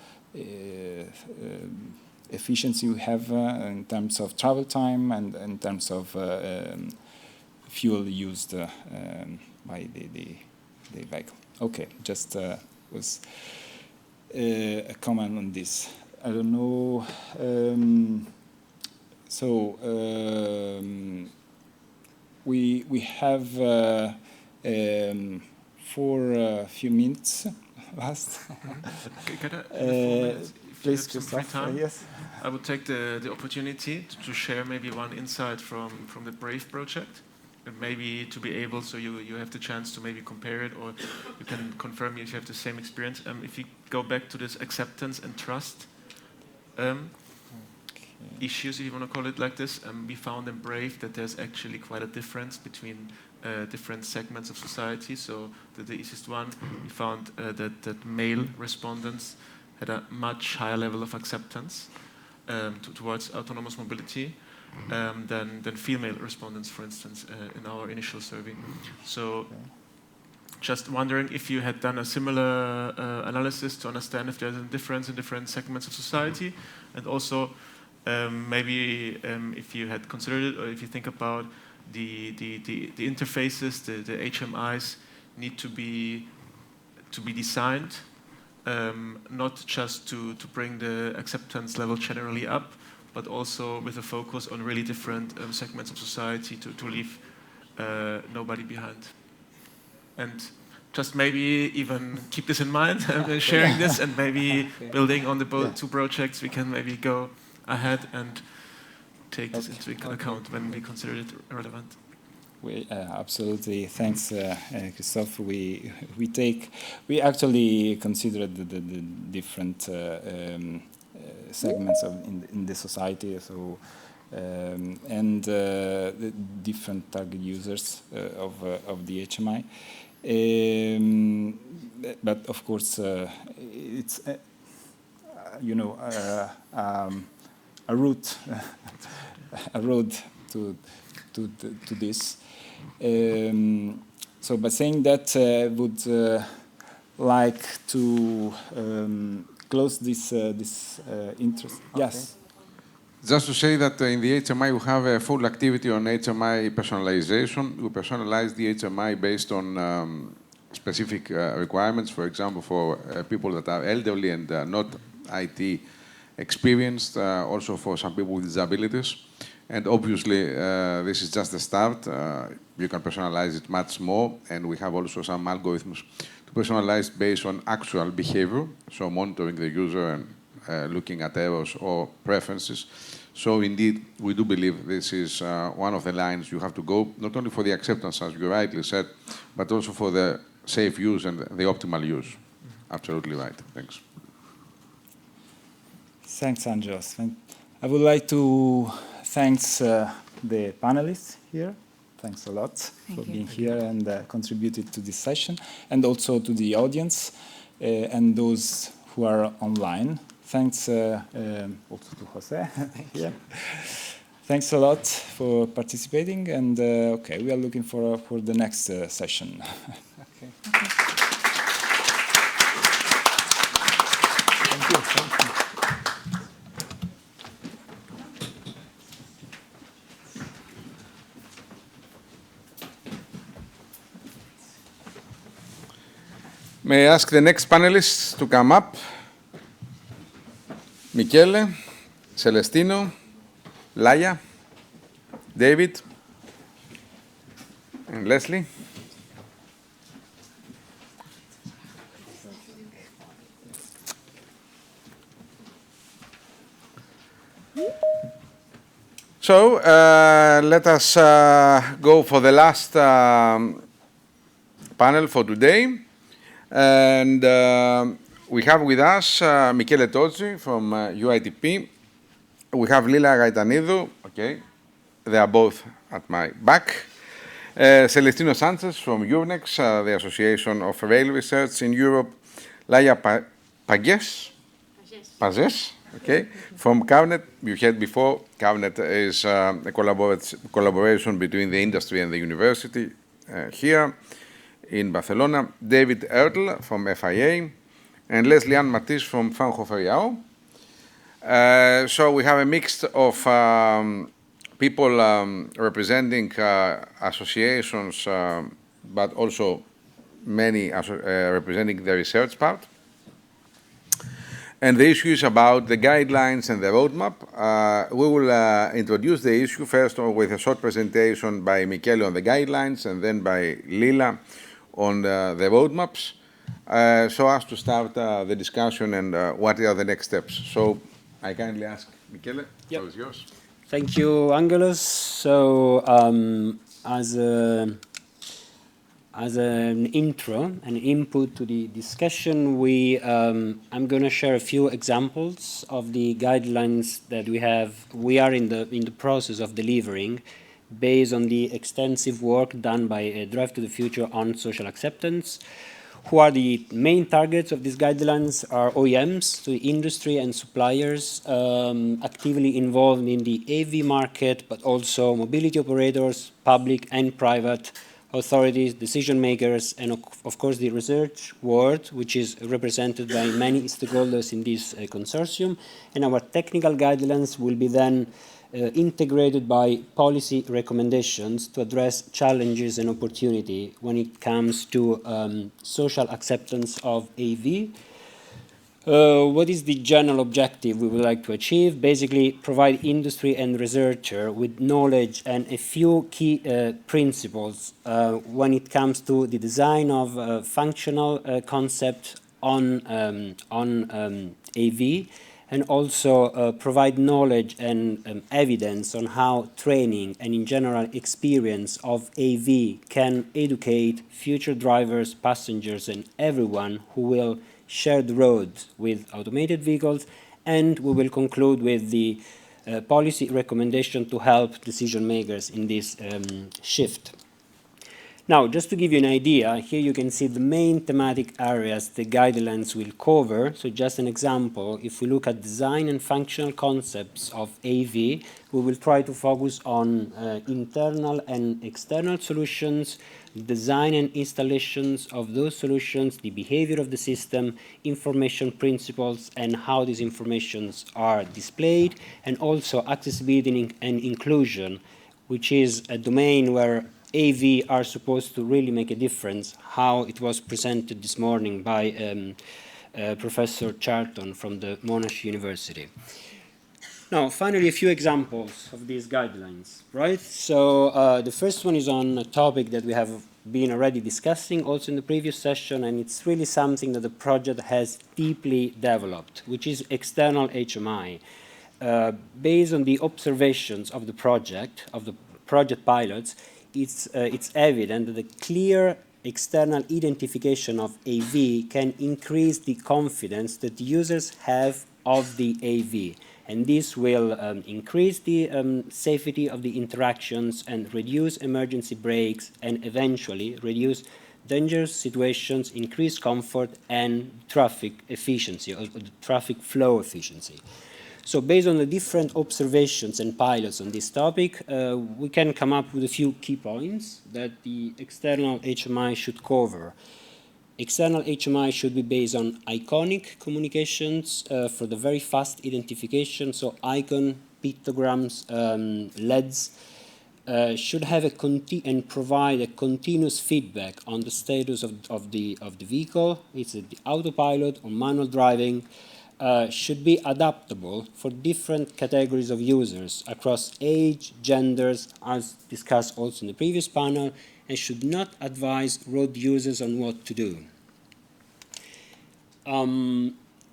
B: efficiency we have in terms of travel time and in terms of fuel used by the vehicle. Okay, just was a comment on this. I don't know. We have for a few minutes last. Please, Christoph. Yes.
E: I would take the opportunity to share maybe one insight from the BRAVE project, and maybe to be able, so you have the chance to maybe compare it, or you can confirm if you have the same experience. If you go back to this acceptance and trust issues, if you want to call it like this, we found in BRAVE that there's actually quite a difference between different segments of society. So the easiest one, we found that male respondents had a much higher level of acceptance towards autonomous mobility than female respondents, for instance, in our initial survey. So just wondering if you had done a similar analysis to understand if there's a difference in different segments of society, and also maybe if you had considered it, or if you think about the interfaces, the HMIs need to be designed not just to bring the acceptance level generally up, but also with a focus on really different segments of society to leave nobody behind. And just maybe even keep this in mind, sharing this, and maybe building on the two projects, we can maybe go ahead and take this into account when we consider it relevant.
B: Absolutely, thanks, Christoph. We actually considered the different segments in the society, so and the different target users of the HMI. But of course, it's a route to this. So by saying that, would like to close this interest. Okay. Yes.
G: Just to say that in the HMI we have a full activity on HMI personalization. We personalize the HMI based on specific requirements. For example, for people that are elderly and not IT experienced, also for some people with disabilities. And obviously, this is just the start. You can personalize it much more, and we have also some algorithms to personalize based on actual behavior, so monitoring the user and looking at errors or preferences. So indeed, we do believe this is one of the lines you have to go, not only for the acceptance, as you rightly said, but also for the safe use and the optimal use. Absolutely right. Thanks.
B: Thanks, Angelos. I would like to thank the panelists here. Thanks a lot for being here and contributed to this session, and also to the audience and those who are online. Thanks also to José here. Thanks a lot for participating, and okay, we are looking for the next session. Okay. Thank you. Thank you.
G: May I ask the next panelists to come up? Michele, Celestino, Laia, David, and Lesley. So let us go for the last panel for today. And we have with us Michele Tozzi from UITP. We have Lila Gaitanidou, okay, they are both at my back. Celestino Sánchez from EURNEX, the Association of Rail Research in Europe. Laia Pagès, okay, from CARNET. You heard before, CARNET is a collaboration between the industry and the university here. in Barcelona, David Ertl from FIA, and Lesley-Ann Mathis from Fraunhofer IAO. So we have a mix of people representing associations, but also many representing the research part. And the issue is about the guidelines and the roadmap. We will introduce the issue first with a short presentation by Michele on the guidelines and then by Lila on the roadmaps, so as to start the discussion and what are the next steps. So I kindly ask Michele, the floor is yours.
J: Thank you, Angelos. So as an intro, an input to the discussion, I'm going to share a few examples of the guidelines that we are in the process of delivering based on the extensive work done by Drive2theFuture on social acceptance. Who are the main targets of these guidelines are OEMs, so industry and suppliers actively involved in the AV market, but also mobility operators, public and private authorities, decision makers, and of course the research world, which is represented by many stakeholders in this consortium. And our technical guidelines will be then integrated by policy recommendations to address challenges and opportunity when it comes to social acceptance of AV. What is the general objective we would like to achieve? Basically, provide industry and researcher with knowledge and a few key principles when it comes to the design of functional concept on AV, and also provide knowledge and evidence on how training and in general experience of AV can educate future drivers, passengers, and everyone who will share the road with automated vehicles. And we will conclude with the policy recommendation to help decision makers in this shift. Now, just to give you an idea, here you can see the main thematic areas the guidelines will cover. So just an example, if we look at design and functional concepts of AV, we will try to focus on internal and external solutions, design and installations of those solutions, the behavior of the system, information principles, and how these informations are displayed, and also accessibility and inclusion, which is a domain where AV are supposed to really make a difference, how it was presented this morning by Professor Charlton from the Monash University. Now, finally, a few examples of these guidelines, right? So the first one is on a topic that we have been already discussing also in the previous session, and it's really something that the project has deeply developed, which is external HMI. Based on the observations of the project pilots, it's evident that the clear external identification of AV can increase the confidence that the users have of the AV. And this will increase the safety of the interactions and reduce emergency brakes and eventually reduce dangerous situations, increase comfort and traffic efficiency, or traffic flow efficiency. So based on the different observations and pilots on this topic, we can come up with a few key points that the external HMI should cover. External HMI should be based on iconic communications for the very fast identification, so icon, pictograms, LEDs, should have and provide a continuous feedback on the status of the vehicle. It's the autopilot or manual driving. Should be adaptable for different categories of users across age, genders, as discussed also in the previous panel, and should not advise road users on what to do.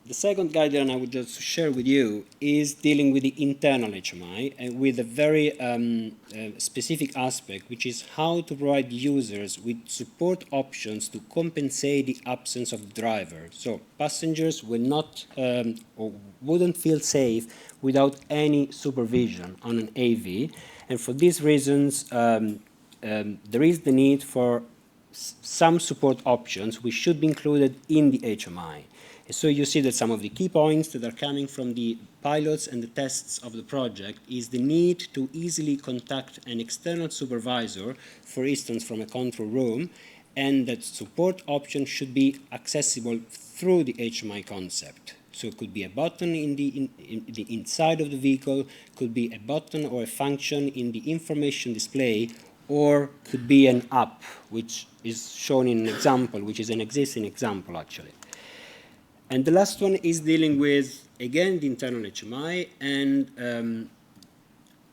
J: The second guideline I would just share with you is dealing with the internal HMI and with a very specific aspect, which is how to provide users with support options to compensate the absence of the driver. So passengers will not or wouldn't feel safe without any supervision on an AV. And for these reasons, there is the need for some support options which should be included in the HMI. So you see that some of the key points that are coming from the pilots and the tests of the project is the need to easily contact an external supervisor, for instance from a control room, and that support options should be accessible through the HMI concept. So it could be a button in the inside of the vehicle, could be a button or a function in the information display, or could be an app, which is shown in an example, which is an existing example, actually. And the last one is dealing with, again, the internal HMI and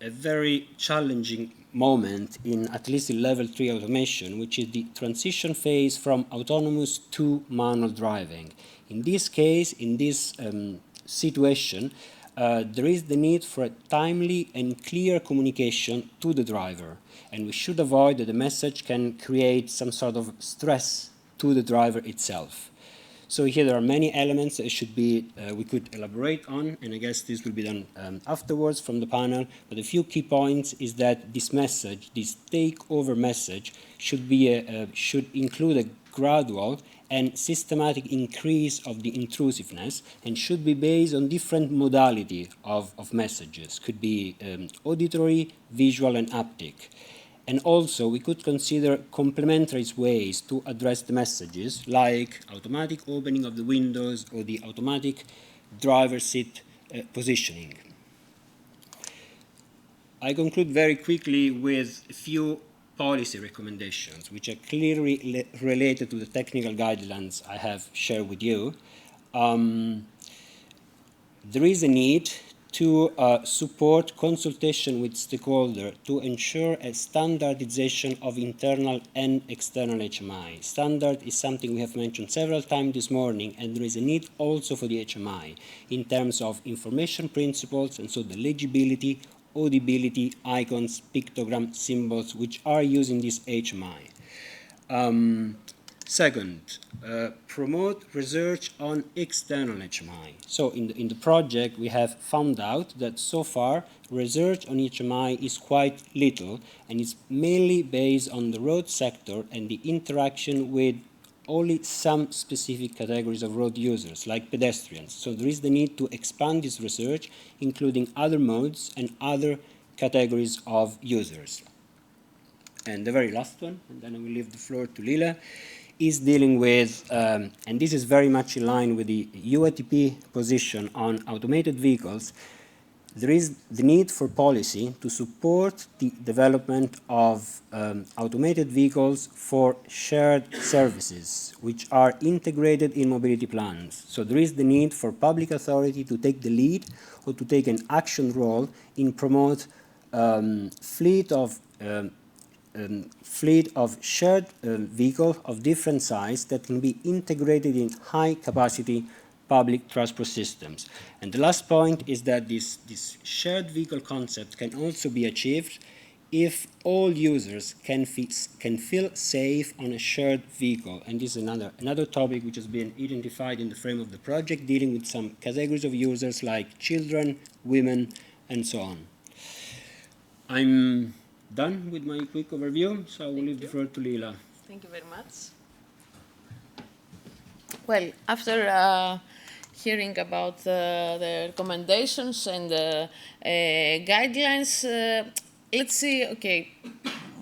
J: a very challenging moment in at least in level 3 automation, which is the transition phase from autonomous to manual driving. In this case, in this situation, there is the need for a timely and clear communication to the driver. And we should avoid that the message can create some sort of stress to the driver itself. So here there are many elements that should be, we could elaborate on, and I guess this will be done afterwards from the panel. But a few key points is that this message, this takeover message, should include a gradual and systematic increase of the intrusiveness, and should be based on different modality of messages. Could be auditory, visual, and haptic. And also, we could consider complementary ways to address the messages, like automatic opening of the windows or the automatic driver seat positioning. I conclude very quickly with a few policy recommendations, which are clearly related to the technical guidelines I have shared with you. There is a need to support consultation with stakeholders to ensure a standardization of internal and external HMI. Standard is something we have mentioned several times this morning, and there is a need also for the HMI in terms of information principles, and so the legibility, audibility, icons, pictogram, symbols, which are used in this HMI. Second, promote research on external HMI. So in the project, we have found out that so far, research on HMI is quite little, and it's mainly based on the road sector and the interaction with only some specific categories of road users, like pedestrians. So there is the need to expand this research, including other modes and other categories of users. And the very last one, and then I will leave the floor to Lila, is dealing with, and this is very much in line with the UITP position on automated vehicles, there is the need for policy to support the development of automated vehicles for shared services, which are integrated in mobility plans. So there is the need for public authority to take the lead or to take an action role in promote fleet of shared vehicles of different size that can be integrated in high-capacity public transport systems. And the last point is that this shared vehicle concept can also be achieved if all users can feel safe on a shared vehicle. And this is another topic which has been identified in the frame of the project, dealing with some categories of users like children, women, and so on. I'm done with my quick overview, so I will leave the floor to Lila.
A: Thank you very much. Well, after hearing about the recommendations and the guidelines, let's see, okay,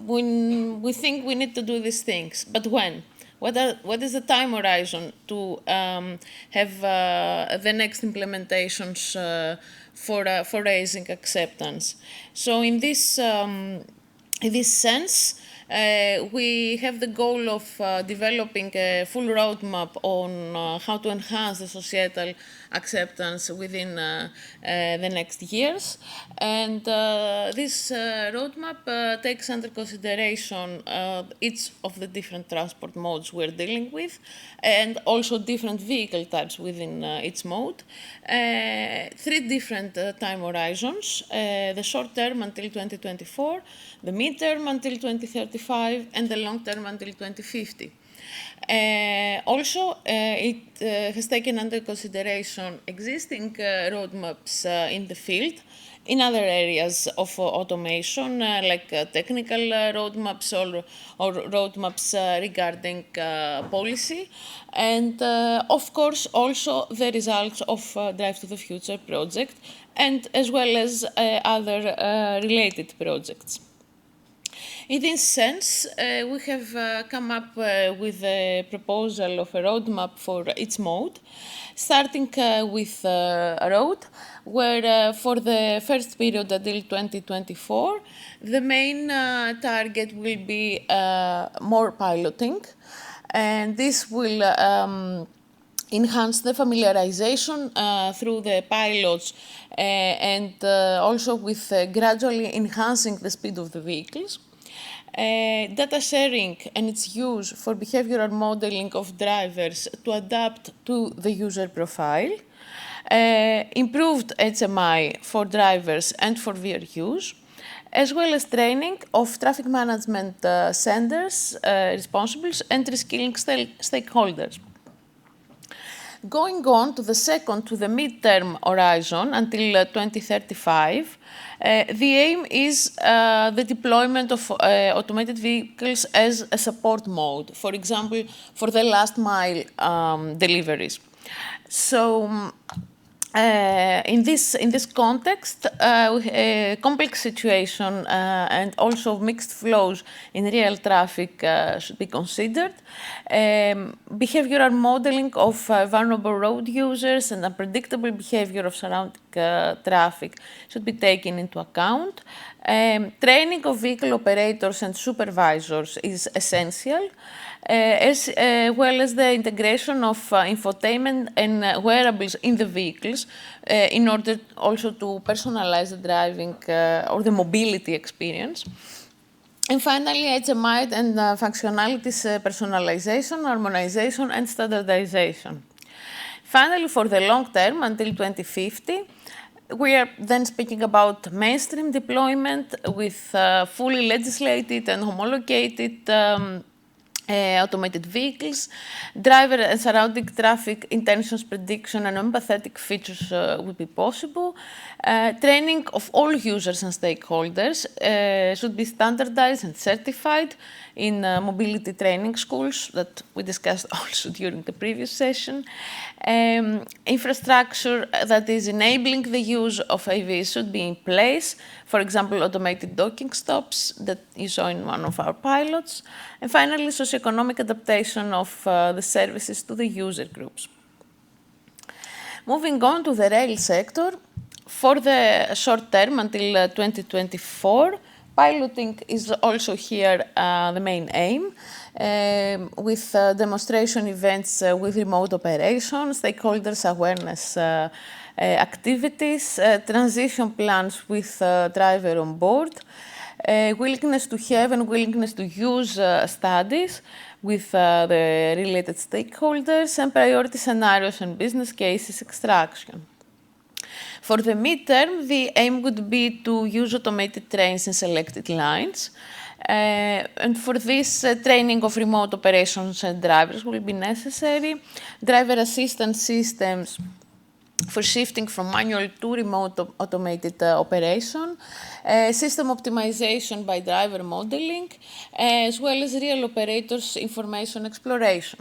A: when we think we need to do these things, but when? What is the time horizon to have the next implementations for raising acceptance? So in this sense, we have the goal of developing a full roadmap on how to enhance the societal acceptance within the next years. And this roadmap takes under consideration each of the different transport modes we're dealing with, and also different vehicle types within each mode. 3 different time horizons, the short term until 2024, the mid-term until 2035, and the long term until 2050. Also, it has taken under consideration existing roadmaps in the field, in other areas of automation, like technical roadmaps or roadmaps regarding policy, and of course also the results of Drive to the Future project, and as well as other related projects. In this sense, we have come up with a proposal of a roadmap for each mode, starting with road, where for the first period until 2024, the main target will be more piloting, and this will enhance the familiarization through the pilots and also with gradually enhancing the speed of the vehicles. Data sharing and its use for behavioral modeling of drivers to adapt to the user profile. Improved HMI for drivers and for their use, as well as training of traffic management centers, responsibles, and reskilling stakeholders. Going on to the mid-term horizon until 2035, the aim is the deployment of automated vehicles as a support mode, for example, for the last mile deliveries. So, in this context, a complex situation and also mixed flows in real traffic should be considered. Behavioral modeling of vulnerable road users and unpredictable behavior of surrounding traffic should be taken into account. Training of vehicle operators and supervisors is essential, as well as the integration of infotainment and wearables in the vehicles in order also to personalize the driving or the mobility experience. And finally, HMI and functionalities personalization, harmonization, and standardization. Finally, for the long term, until 2050, we are then speaking about mainstream deployment with fully legislated and homologated automated vehicles, driver and surrounding traffic intentions prediction and empathetic features will be possible. Training of all users and stakeholders should be standardized and certified in mobility training schools that we discussed also during the previous session. Infrastructure that is enabling the use of AVs should be in place, for example, automated docking stops that you saw in one of our pilots. And finally, socioeconomic adaptation of the services to the user groups. Moving on to the rail sector, for the short term until 2024, piloting is also here the main aim, with demonstration events with remote operation, stakeholders awareness activities, transition plans with driver on board, willingness to have and willingness to use studies with the related stakeholders, and priority scenarios and business cases extraction. For the midterm, the aim would be to use automated trains in selected lines. And for this, training of remote operations and drivers will be necessary. Driver assistance systems for shifting from manual to remote automated operation, system optimization by driver modeling, as well as real operators information exploration.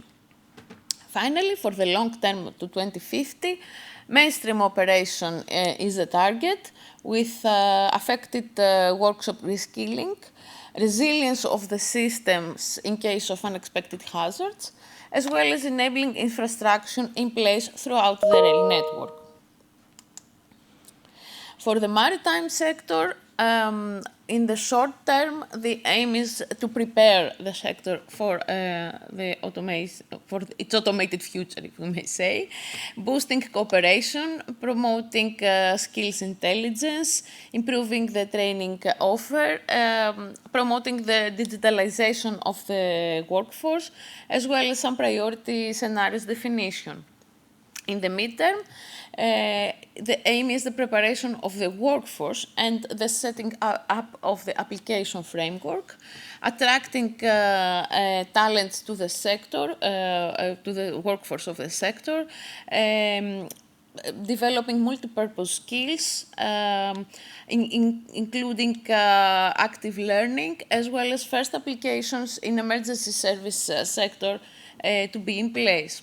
A: Finally, for the long term to 2050, mainstream operation is the target, with affected workshop reskilling, resilience of the systems in case of unexpected hazards, as well as enabling infrastructure in place throughout the rail network. For the maritime sector, in the short term, the aim is to prepare the sector for its automated future, if we may say, boosting cooperation, promoting skills intelligence, improving the training offer, promoting the digitalization of the workforce, as well as some priority scenarios definition. In the midterm, the aim is the preparation of the workforce and the setting up of the application framework, attracting talents to the sector, to the workforce of the sector, developing multi-purpose skills, including active learning, as well as first applications in emergency service sector to be in place.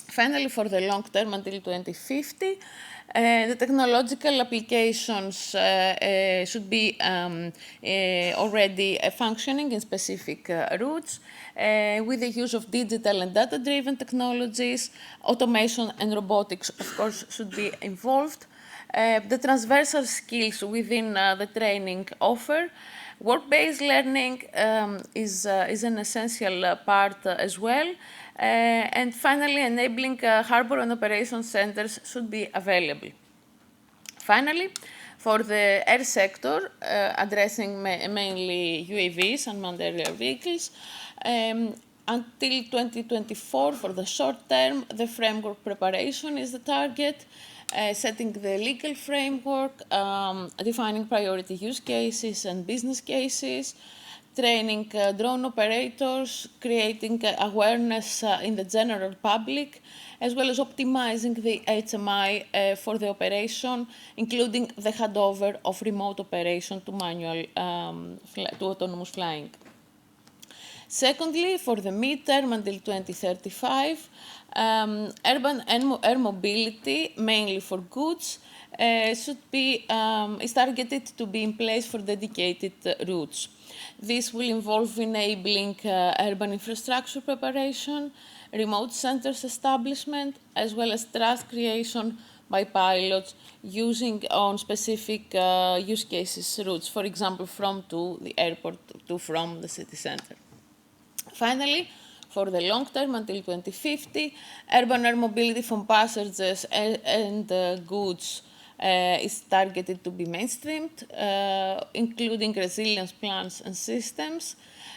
A: Finally, for the long term until 2050, The technological applications should be already functioning in specific routes with the use of digital and data-driven technologies. Automation and robotics, of course, should be involved. The transversal skills within the training offer. Work-based learning is an essential part as well. And finally, enabling harbor and operation centers should be available. Finally, for the air sector, addressing mainly UAVs, unmanned aerial vehicles, until 2024, for the short term, the framework preparation is the target. Setting the legal framework, defining priority use cases and business cases, training drone operators, creating awareness in the general public, as well as optimizing the HMI for the operation, including the handover of remote operation to manual to autonomous flying. Secondly, for the midterm until 2035, urban air mobility, mainly for goods, is targeted to be in place for dedicated routes. This will involve enabling urban infrastructure preparation, remote centers establishment, as well as trust creation by pilots using on specific use cases routes, for example, from to the airport to from the city center. Finally, for the long term until 2050, urban air mobility from passengers and goods is targeted to be mainstreamed, including resilience plans and systems,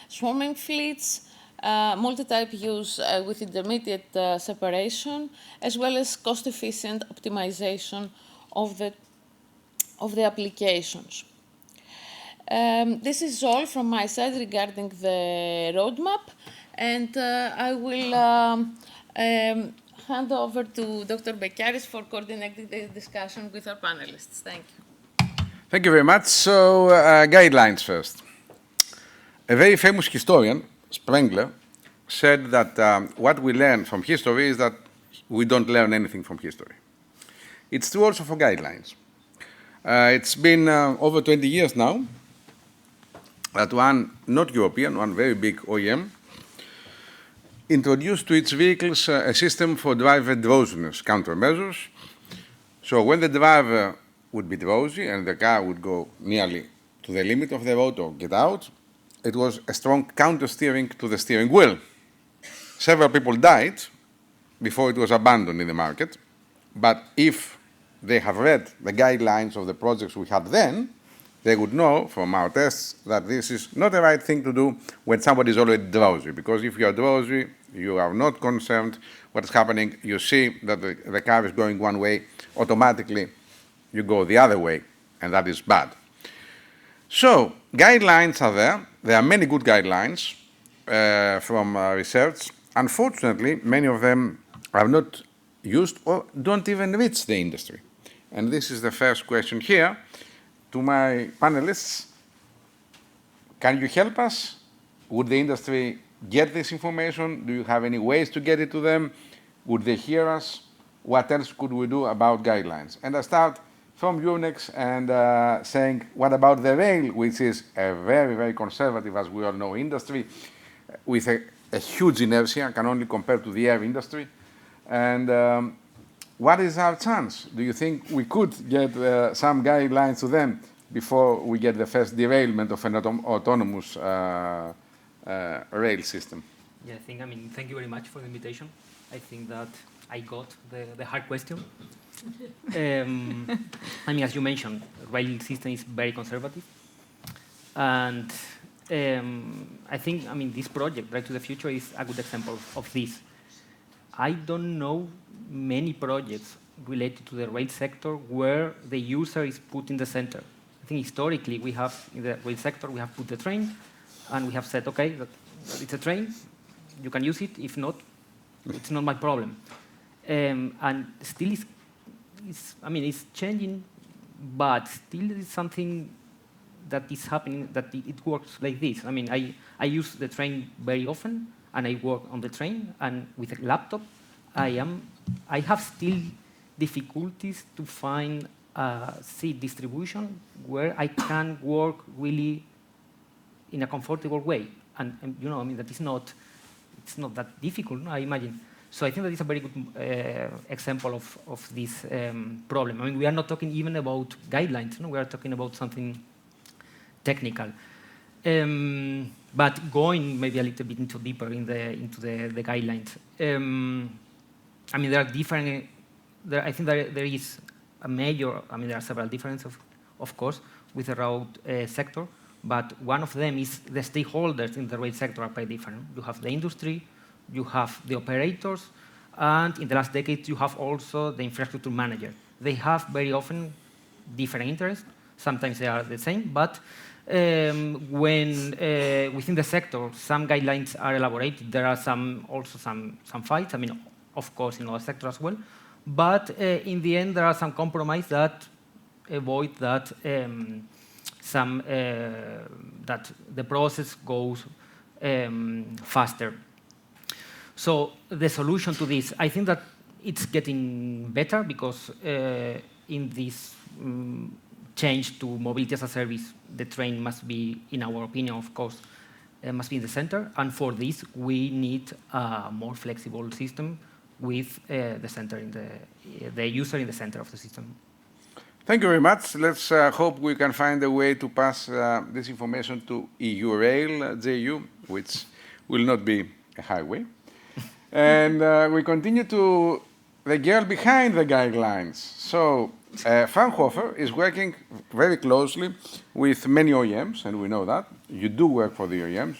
A: swarming fleets, multi-type use with intermediate separation, as well as cost-efficient optimization of the applications. This is all from my side regarding the roadmap, and I will hand over to Dr. Bekiaris for coordinating the discussion with our panelists. Thank you.
K: Thank you very much. So, guidelines first. A very famous historian, Spengler, said that what we learn from history is that we don't learn anything from history. It's true also for guidelines. It's been over 20 years now that one, not European, one very big OEM, introduced to its vehicles a system for driver drowsiness countermeasures. So when the driver would be drowsy and the car would go nearly to the limit of the road or get out, it was a strong counter-steering to the steering wheel. Several people died before it was abandoned in the market, but if they have read the guidelines of the projects we had then, they would know from our tests that this is not the right thing to do when somebody is already drowsy, because if you are drowsy, you are not concerned what is happening. You see that the car is going one way, automatically you go the other way, and that is bad. So guidelines are there. There are many good guidelines from research. Unfortunately, many of them are not used or don't even reach the industry. And this is the first question here. To my panelists, can you help us? Would the industry get this information? Do you have any ways to get it to them? Would they hear us? What else could we do about guidelines? And I start from EURNEX and saying, what about the rail, which is a very, very conservative, as we all know, industry with a huge inertia, can only compare to the air industry. And what is our chance? Do you think we could get some guidelines to them before we get the first derailment of an autonomous rail system?
L: Yeah, thank you very much for the invitation. I think that I got the hard question. As you mentioned, rail system is very conservative. And I think, this project, Drive2theFuture, is a good example of this. I don't know many projects related to the rail sector where the user is put in the center. I think historically we have, in the rail sector, we have put the train and we have said, okay, that it's a train, you can use it, if not, it's not my problem. And still it's changing, but still it's something that is happening, that it works like this. I use the train very often, and I work on the train, and with a laptop, I have still difficulties to find a seat distribution where I can work really in a comfortable way. And you know, I mean, that is not, it's not that difficult, no, I imagine. So I think that is a very good example of this problem. I mean, we are not talking even about guidelines, no? We are talking about something technical. But going maybe a little bit deeper into the guidelines. I mean, there are different, I think there is a major, I mean, there are several differences, of course, with the road sector, but one of them is the stakeholders in the rail sector are quite different. You have the industry, you have the operators, and in the last decade, you have also the infrastructure manager. They have very often different interests. Sometimes they are the same, but when within the sector, some guidelines are elaborated, there are also some fights. I mean, of course, in our sector as well. But in the end, there are some compromises that avoid that that the process goes faster. So the solution to this, I think that it's getting better because in this change to mobility as a service, the train must be, in our opinion, of course, must be in the center. And for this, we need a more flexible system with the center in the user in the center of the system.
K: Thank you very much. Let's hope we can find a way to pass this information to EU Rail, JU, which will not be a highway. And we continue to the girl behind the guidelines. So Fraunhofer is working very closely with many OEMs, and we know that. You do work for the OEMs.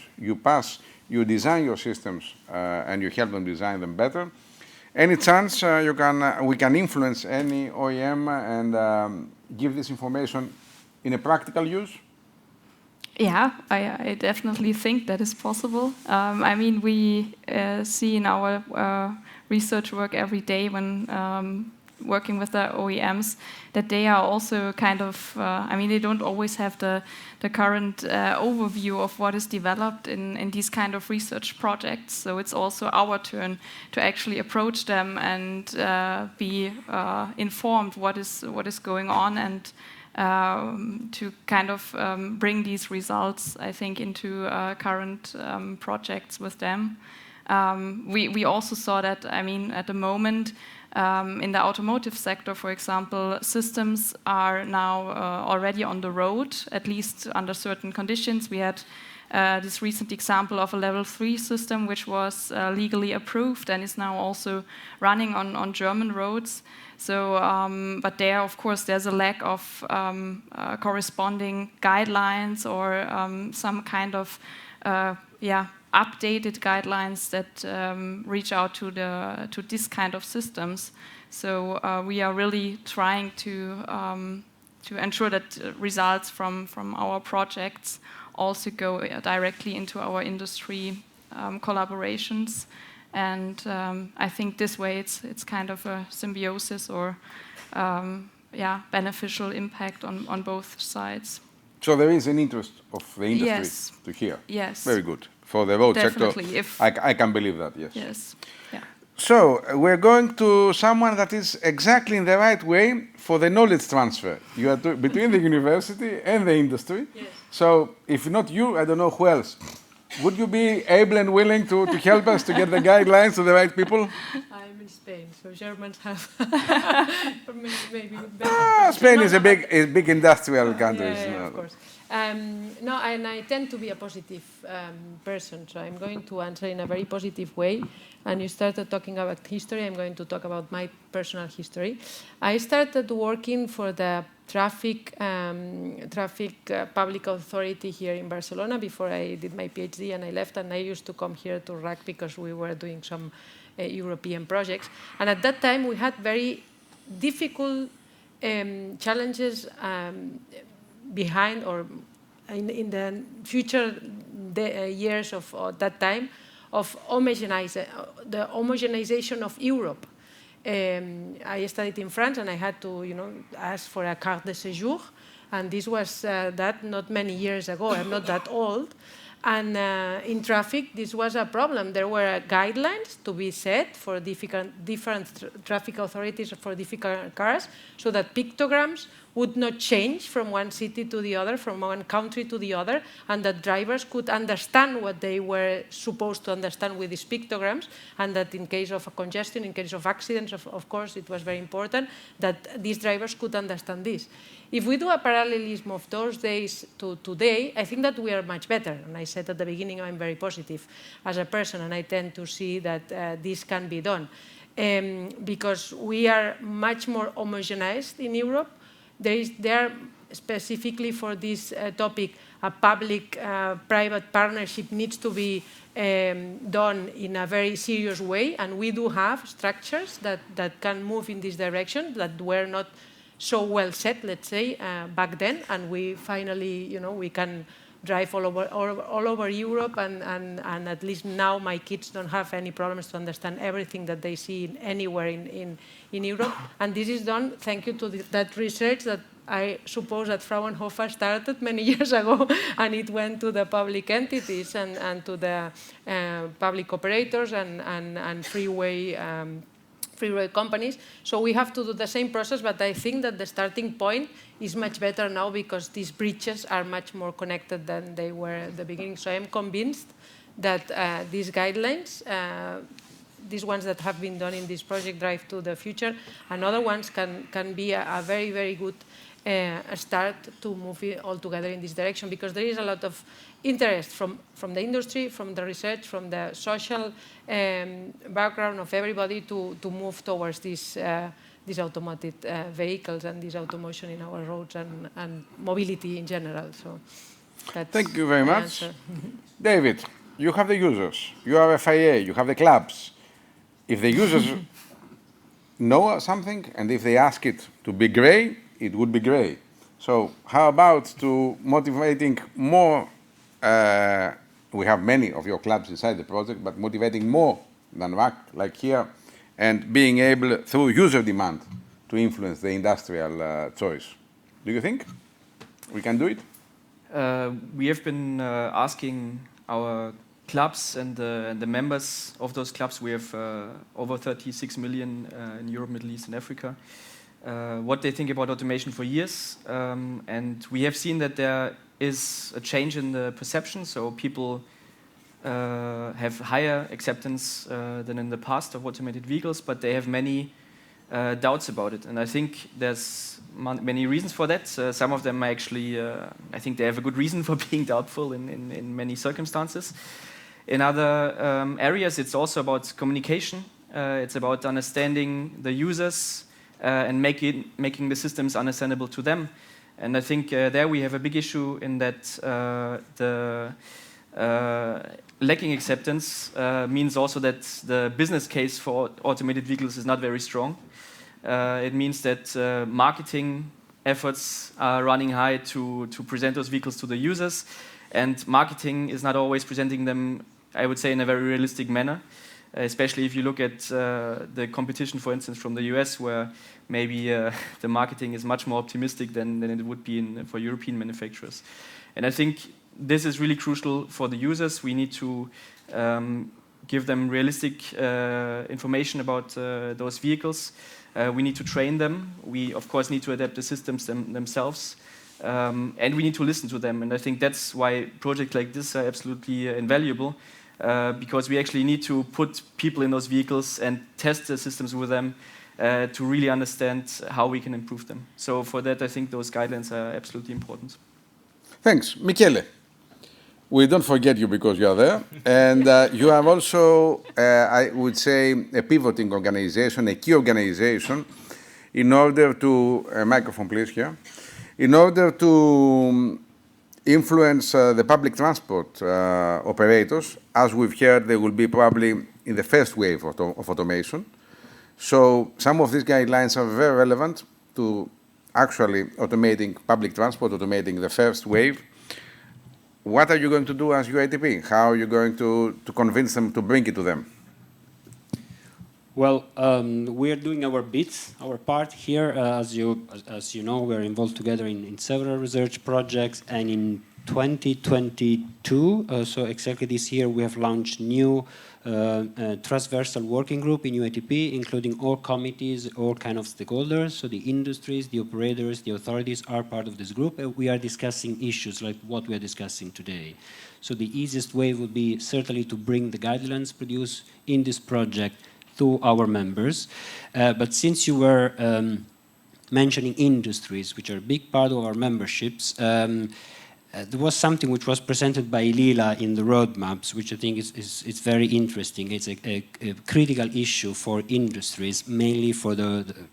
K: You design your systems, and you help them design them better. Any chance we can influence any OEM and give this information in a practical use?
M: Yeah, I definitely think that is possible. I mean, we see in our research work every day when working with the OEMs that they are also kind of, I mean, they don't always have the current overview of what is developed in these kind of research projects. So it's also our turn to actually approach them and be informed what is going on and to kind of bring these results, I think, into current projects with them. We also saw that, I mean, at the moment, in the automotive sector, for example, systems are now already on the road, at least under certain conditions. We had this recent example of a level 3 system, which was legally approved and is now also running on German roads. So, but there, of course, there's a lack of corresponding guidelines or some kind of, updated guidelines that reach out to this kind of systems. So we are really trying to ensure that results from our projects also go directly into our industry collaborations. And I think this way it's kind of a symbiosis or beneficial impact on both sides.
K: So there is an interest of the industry to hear.
M: Yes.
K: Very good. For the road
M: Definitely.
K: sector, I can believe that, yes.
M: Yes. Yeah.
K: So we're going to someone that is exactly in the right way for the knowledge transfer. You are between the university and the industry. Yes. So if not you, I don't know who else. Would you be able and willing to help us to get the guidelines to the right people?
H: I'm in Spain, so Germans have maybe better.
K: Spain is a big industrial country.
H: Yeah, of course. No, and I tend to be a positive person, so I'm going to answer in a very positive way. And you started talking about history. I'm going to talk about my personal history. I started working for the traffic public authority here in Barcelona before I did my PhD, and I left, and I used to come here to RACC because we were doing some European projects. And at that time, we had very difficult challenges behind or in the future years of that time of the homogenization of Europe. I studied in France and I had to, ask for a carte de séjour, and this was that not many years ago. I'm not that old, And in traffic, this was a problem. There were guidelines to be set for different traffic authorities for different cars, so that pictograms would not change from one city to the other, from one country to the other, and that drivers could understand what they were supposed to understand with these pictograms, and that in case of a congestion, in case of accidents, of course, it was very important that these drivers could understand this. If we do a parallelism of those days to today, I think that we are much better. And I said at the beginning, I'm very positive as a person, and I tend to see that this can be done. Because we are much more homogenized in Europe. There specifically for this topic, a public-private partnership needs to be done in a very serious way, and we do have structures that can move in this direction that were not so well set, let's say, back then, and we finally, we can drive all over Europe, and at least now my kids don't have any problems to understand everything that they see anywhere in Europe. And this is done thank you to that research that I suppose that Fraunhofer started many years ago, and it went to the public entities and to the public operators and freeway companies. So we have to do the same process, but I think that the starting point is much better now because these bridges are much more connected than they were at the beginning. So I am convinced that these guidelines, these ones that have been done in this project Drive to the Future, and other ones can be a very, very good start to move it all together in this direction, because there is a lot of interest from the industry, from the research, from the social background of everybody to move towards these automated vehicles and this automation in our roads and mobility in general. So that's
K: Thank you very
H: my
K: much.
H: answer.
K: David, you have the users, you have FIA, you have the clubs. If the users know something, and if they ask it to be grey, it would be grey. So how about to motivating more, we have many of your clubs inside the project, but motivating more than RACC, like here, and being able, through user demand, to influence the industrial choice. Do you think we can do it?
N: We have been asking our clubs and the members of those clubs. We have over 36 million in Europe, Middle East, and Africa. What they think about automation for years, and we have seen that there is a change in the perception. So people have higher acceptance than in the past of automated vehicles, but they have many doubts about it. And I think there's many reasons for that. Some of them are actually, I think they have a good reason for being doubtful in many circumstances. In other areas, it's also about communication. It's about understanding the users and making the systems understandable to them. And I think there we have a big issue in that the lacking acceptance means also that the business case for automated vehicles is not very strong. It means that marketing efforts are running high to present those vehicles to the users, and marketing is not always presenting them, I would say, in a very realistic manner, especially if you look at the competition, for instance, from the US, where maybe the marketing is much more optimistic than it would be for European manufacturers. And I think this is really crucial for the users. We need to give them realistic information about those vehicles. We need to train them. We, of course, need to adapt the systems themselves. And we need to listen to them. And I think that's why projects like this are absolutely invaluable, because we actually need to put people in those vehicles and test the systems with them to really understand how we can improve them. So for that, I think those guidelines are absolutely important.
K: Thanks. Michele, we don't forget you because you are there. And you have also, I would say, a pivoting organization, a key organization, in order to, microphone please here, in order to influence the public transport operators. As we've heard, they will be probably in the first wave of automation. So some of these guidelines are very relevant to actually automating public transport, automating the first wave. What are you going to do as UITP? How are you going to convince them to bring it to them?
J: Well, we are doing our bits, our part here. As you know, we are involved together in several research projects and in 2022, so exactly this year, we have launched new transversal working group in UITP, including all committees, all kind of stakeholders. So the industries, the operators, the authorities are part of this group. And we are discussing issues like what we are discussing today. So the easiest way would be certainly to bring the guidelines produced in this project to our members. But since you were mentioning industries, which are a big part of our memberships, there was something which was presented by Lila in the roadmaps, which I think is very interesting. It's a critical issue for industries, mainly for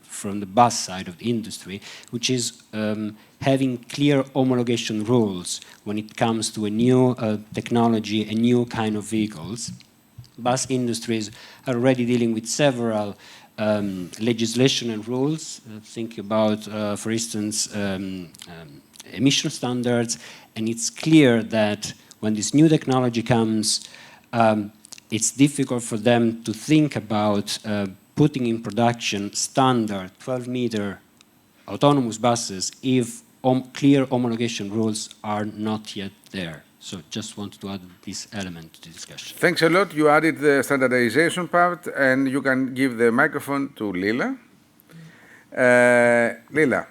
J: from the bus side of the industry, which is having clear homologation rules when it comes to a new technology, a new kind of vehicles. Bus industries are already dealing with several legislation and rules. Think about, for instance, emission standards, and it's clear that when this new technology comes, it's difficult for them to think about putting in production standard 12-meter autonomous buses if clear homologation rules are not yet there. So just wanted to add this element to the discussion.
K: Thanks a lot. You added the standardization part, and you can give the microphone to Lila. Lila,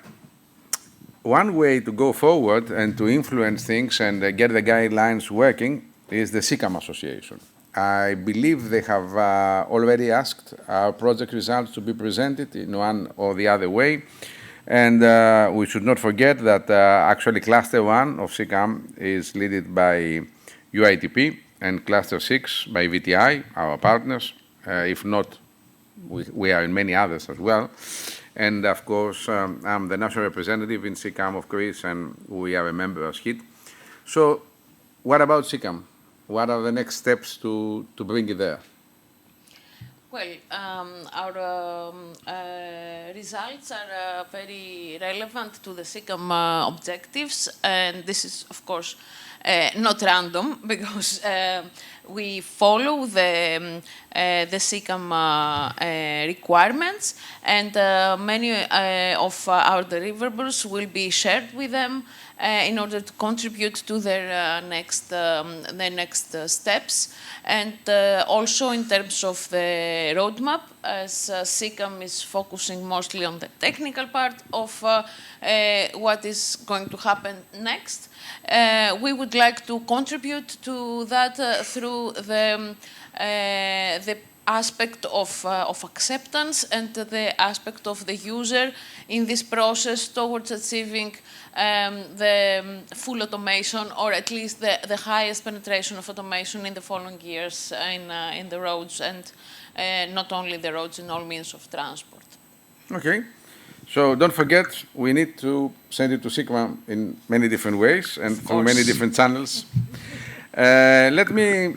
K: one way to go forward and to influence things and get the guidelines working is the SICAM Association. I believe they have already asked our project results to be presented in one or the other way. And we should not forget that actually Cluster 1 of SICAM is led by UITP and Cluster 6 by VTI, our partners. If not, we are in many others as well. And of course, I'm the national representative in SICAM of Greece, and we are a member of SHIT. So what about SICAM? What are the next steps to bring it there?
A: Well, our results are very relevant to the SICAM objectives, and this is, of course, not random, because we follow the SICAM requirements, and many of our deliverables will be shared with them in order to contribute to their next steps. And also in terms of the roadmap, as SICAM is focusing mostly on the technical part of what is going to happen next, we would like to contribute to that through the aspect of acceptance and the aspect of the user in this process towards achieving the full automation, or at least the highest penetration of automation in the following years in the roads, and not only the roads, in all means of transport.
K: Okay. So don't forget, we need to send it to SICAM in many different ways and through many different channels. Let me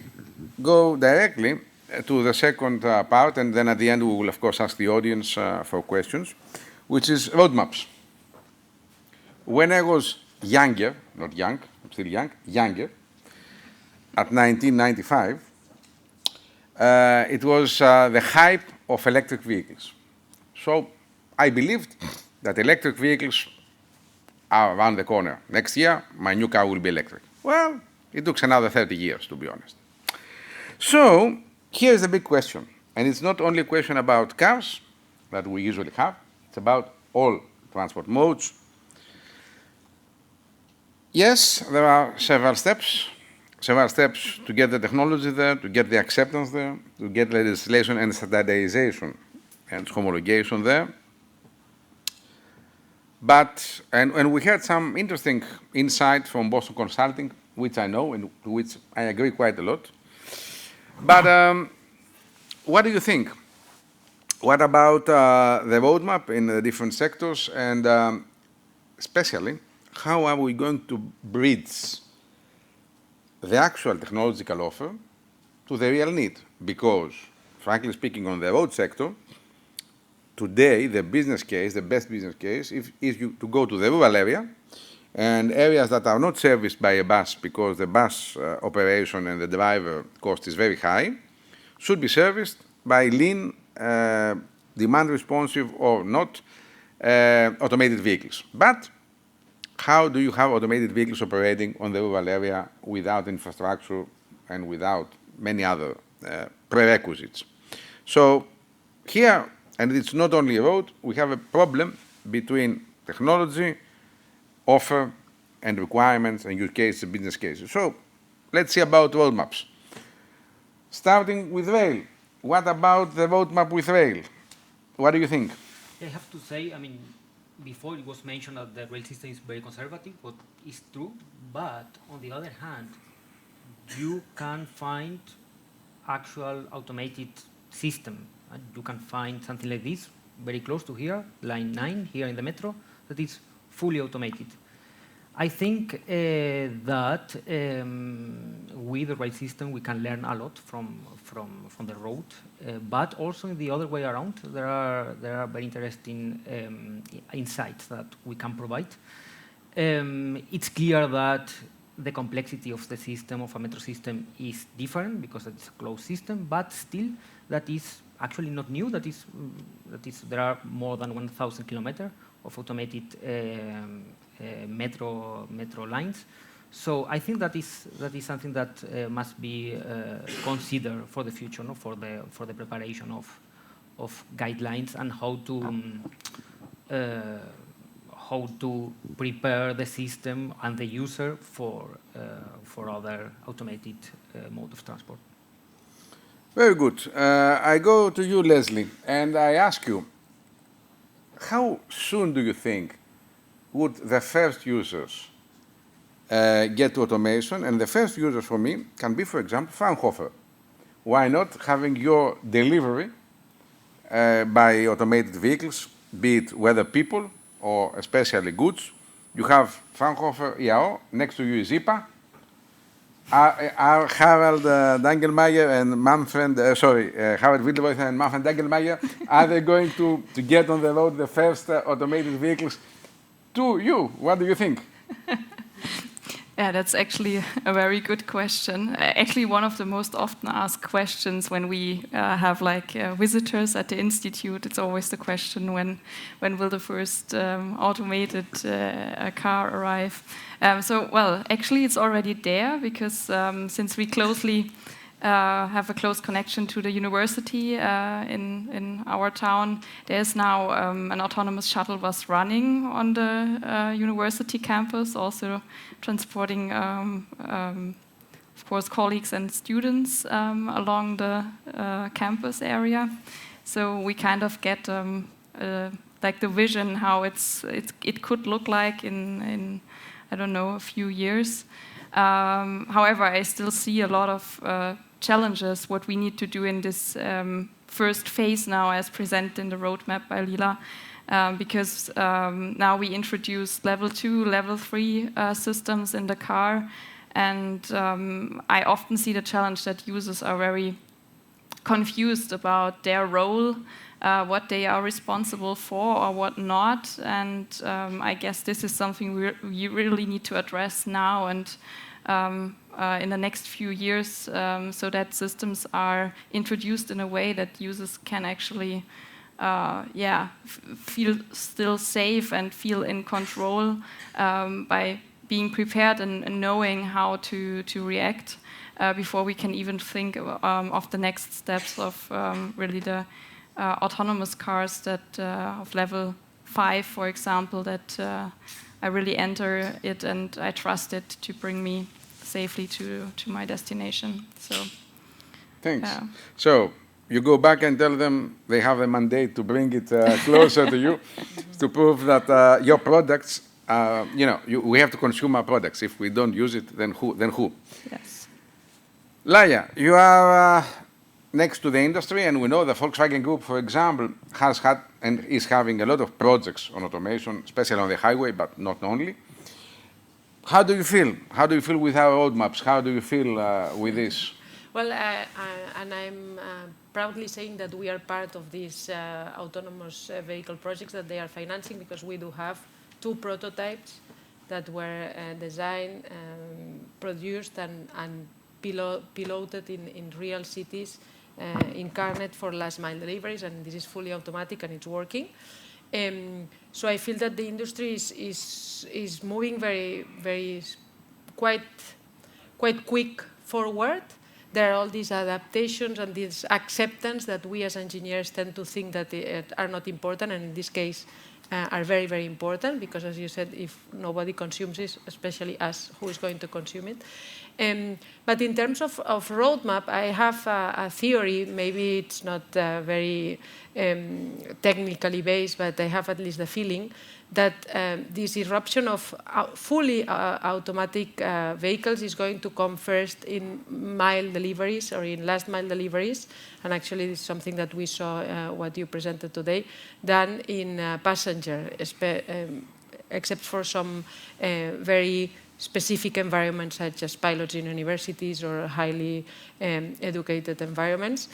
K: go directly to the second part, and then at the end we will, of course, ask the audience for questions, which is roadmaps. When I was younger, not young, I'm still young, younger, at 1995, it was the hype of electric vehicles. So I believed that electric vehicles are around the corner. Next year, my new car will be electric. Well, it took another 30 years, to be honest. So here's the big question, and it's not only a question about cars that we usually have, it's about all transport modes. Yes, there are several steps to get the technology there, to get the acceptance there, to get legislation and standardization and homologation there. But, and we had some interesting insight from Boston Consulting, which I know and to which I agree quite a lot. But what do you think? What about the roadmap in the different sectors, and especially, how are we going to bridge the actual technological offer to the real need? Because, frankly speaking, on the road sector, today the business case, the best business case, is you to go to the rural area and areas that are not serviced by a bus because the bus operation and the driver cost is very high, should be serviced by lean, demand responsive or not automated vehicles. But how do you have automated vehicles operating on the rural area without infrastructure and without many other prerequisites? So here, and it's not only a road, we have a problem between technology, offer, and requirements, and use cases and business cases. So let's see about roadmaps. Starting with rail. What about the roadmap with rail? What do you think?
L: I have to say, I mean, before it was mentioned that the rail system is very conservative, what is true, but on the other hand, you can find actual automated system. You can find something like this, very close to here, line 9, here in the metro, that is fully automated. I think that with the rail system we can learn a lot from the road, but also in the other way around, there are very interesting insights that we can provide. It's clear that the complexity of the system, of a metro system, is different because it's a closed system, but still that is actually not new. That is there are more than 1,000 kilometers of automated metro lines. So I think that is something that must be considered for the future, no? for the preparation of guidelines and how to prepare the system and the user for other automated mode of transport.
K: Very good. I go to you, Lesley, and I ask you, how soon do you think would the first users get to automation? And the first users for me can be, for example, Fraunhofer. Why not having your delivery by automated vehicles, be it whether people or especially goods? You have Fraunhofer IAO, next to you is IPA. Are Harald Dangelmeier and Harald Wildeboer and Manfred Dangelmeier, are they going to get on the road the first automated vehicles to you? What do you think?
M: Yeah, that's actually a very good question. Actually, one of the most often asked questions when we have visitors at the institute, it's always the question, when will the first automated car arrive? Well, actually it's already there because since we closely have a close connection to the university in our town, there's now an autonomous shuttle bus running on the university campus, also transporting, of course, colleagues and students along the campus area. So we kind of get the vision how it could look like in I don't know, a few years. However, I still see a lot of challenges, what we need to do in this first phase now as presented in the roadmap by Lila, because now we introduce level 2, level 3 systems in the car, and I often see the challenge that users are very confused about their role, what they are responsible for or what not, and I guess this is something we really need to address now and in the next few years, so that systems are introduced in a way that users can actually feel still safe and feel in control by being prepared and knowing how to react before we can even think of the next steps of really the autonomous cars that of level 5, for example, that I really enter it and I trust it to bring me safely to my destination. So,
K: thanks. So you go back and tell them they have a mandate to bring it closer to you to prove that your products, we have to consume our products. If we don't use it, then who?
M: Yes.
K: Laia, you are next to the industry, and we know the Volkswagen Group, for example, has had and is having a lot of projects on automation, especially on the highway, but not only. How do you feel? How do you feel with our roadmaps? How do you feel with this?
O: Well, and I'm proudly saying that we are part of these autonomous vehicle projects that they are financing, because we do have 2 prototypes that were designed, produced and piloted in real cities in CARNET for last mile deliveries, and this is fully automatic and it's working. So I feel that the industry is moving quite quick forward. There are all these adaptations and this acceptance that we as engineers tend to think that are not important, and in this case are very, very important, because as you said, if nobody consumes it, especially us, who is going to consume it? But in terms of roadmap, I have a theory. Maybe it's not very technically based, but I have at least the feeling that this eruption of fully automatic vehicles is going to come first in mile deliveries or in last mile deliveries, and actually this is something that we saw what you presented today, than in passenger, except for some very specific environments such as pilots in universities or highly educated environments.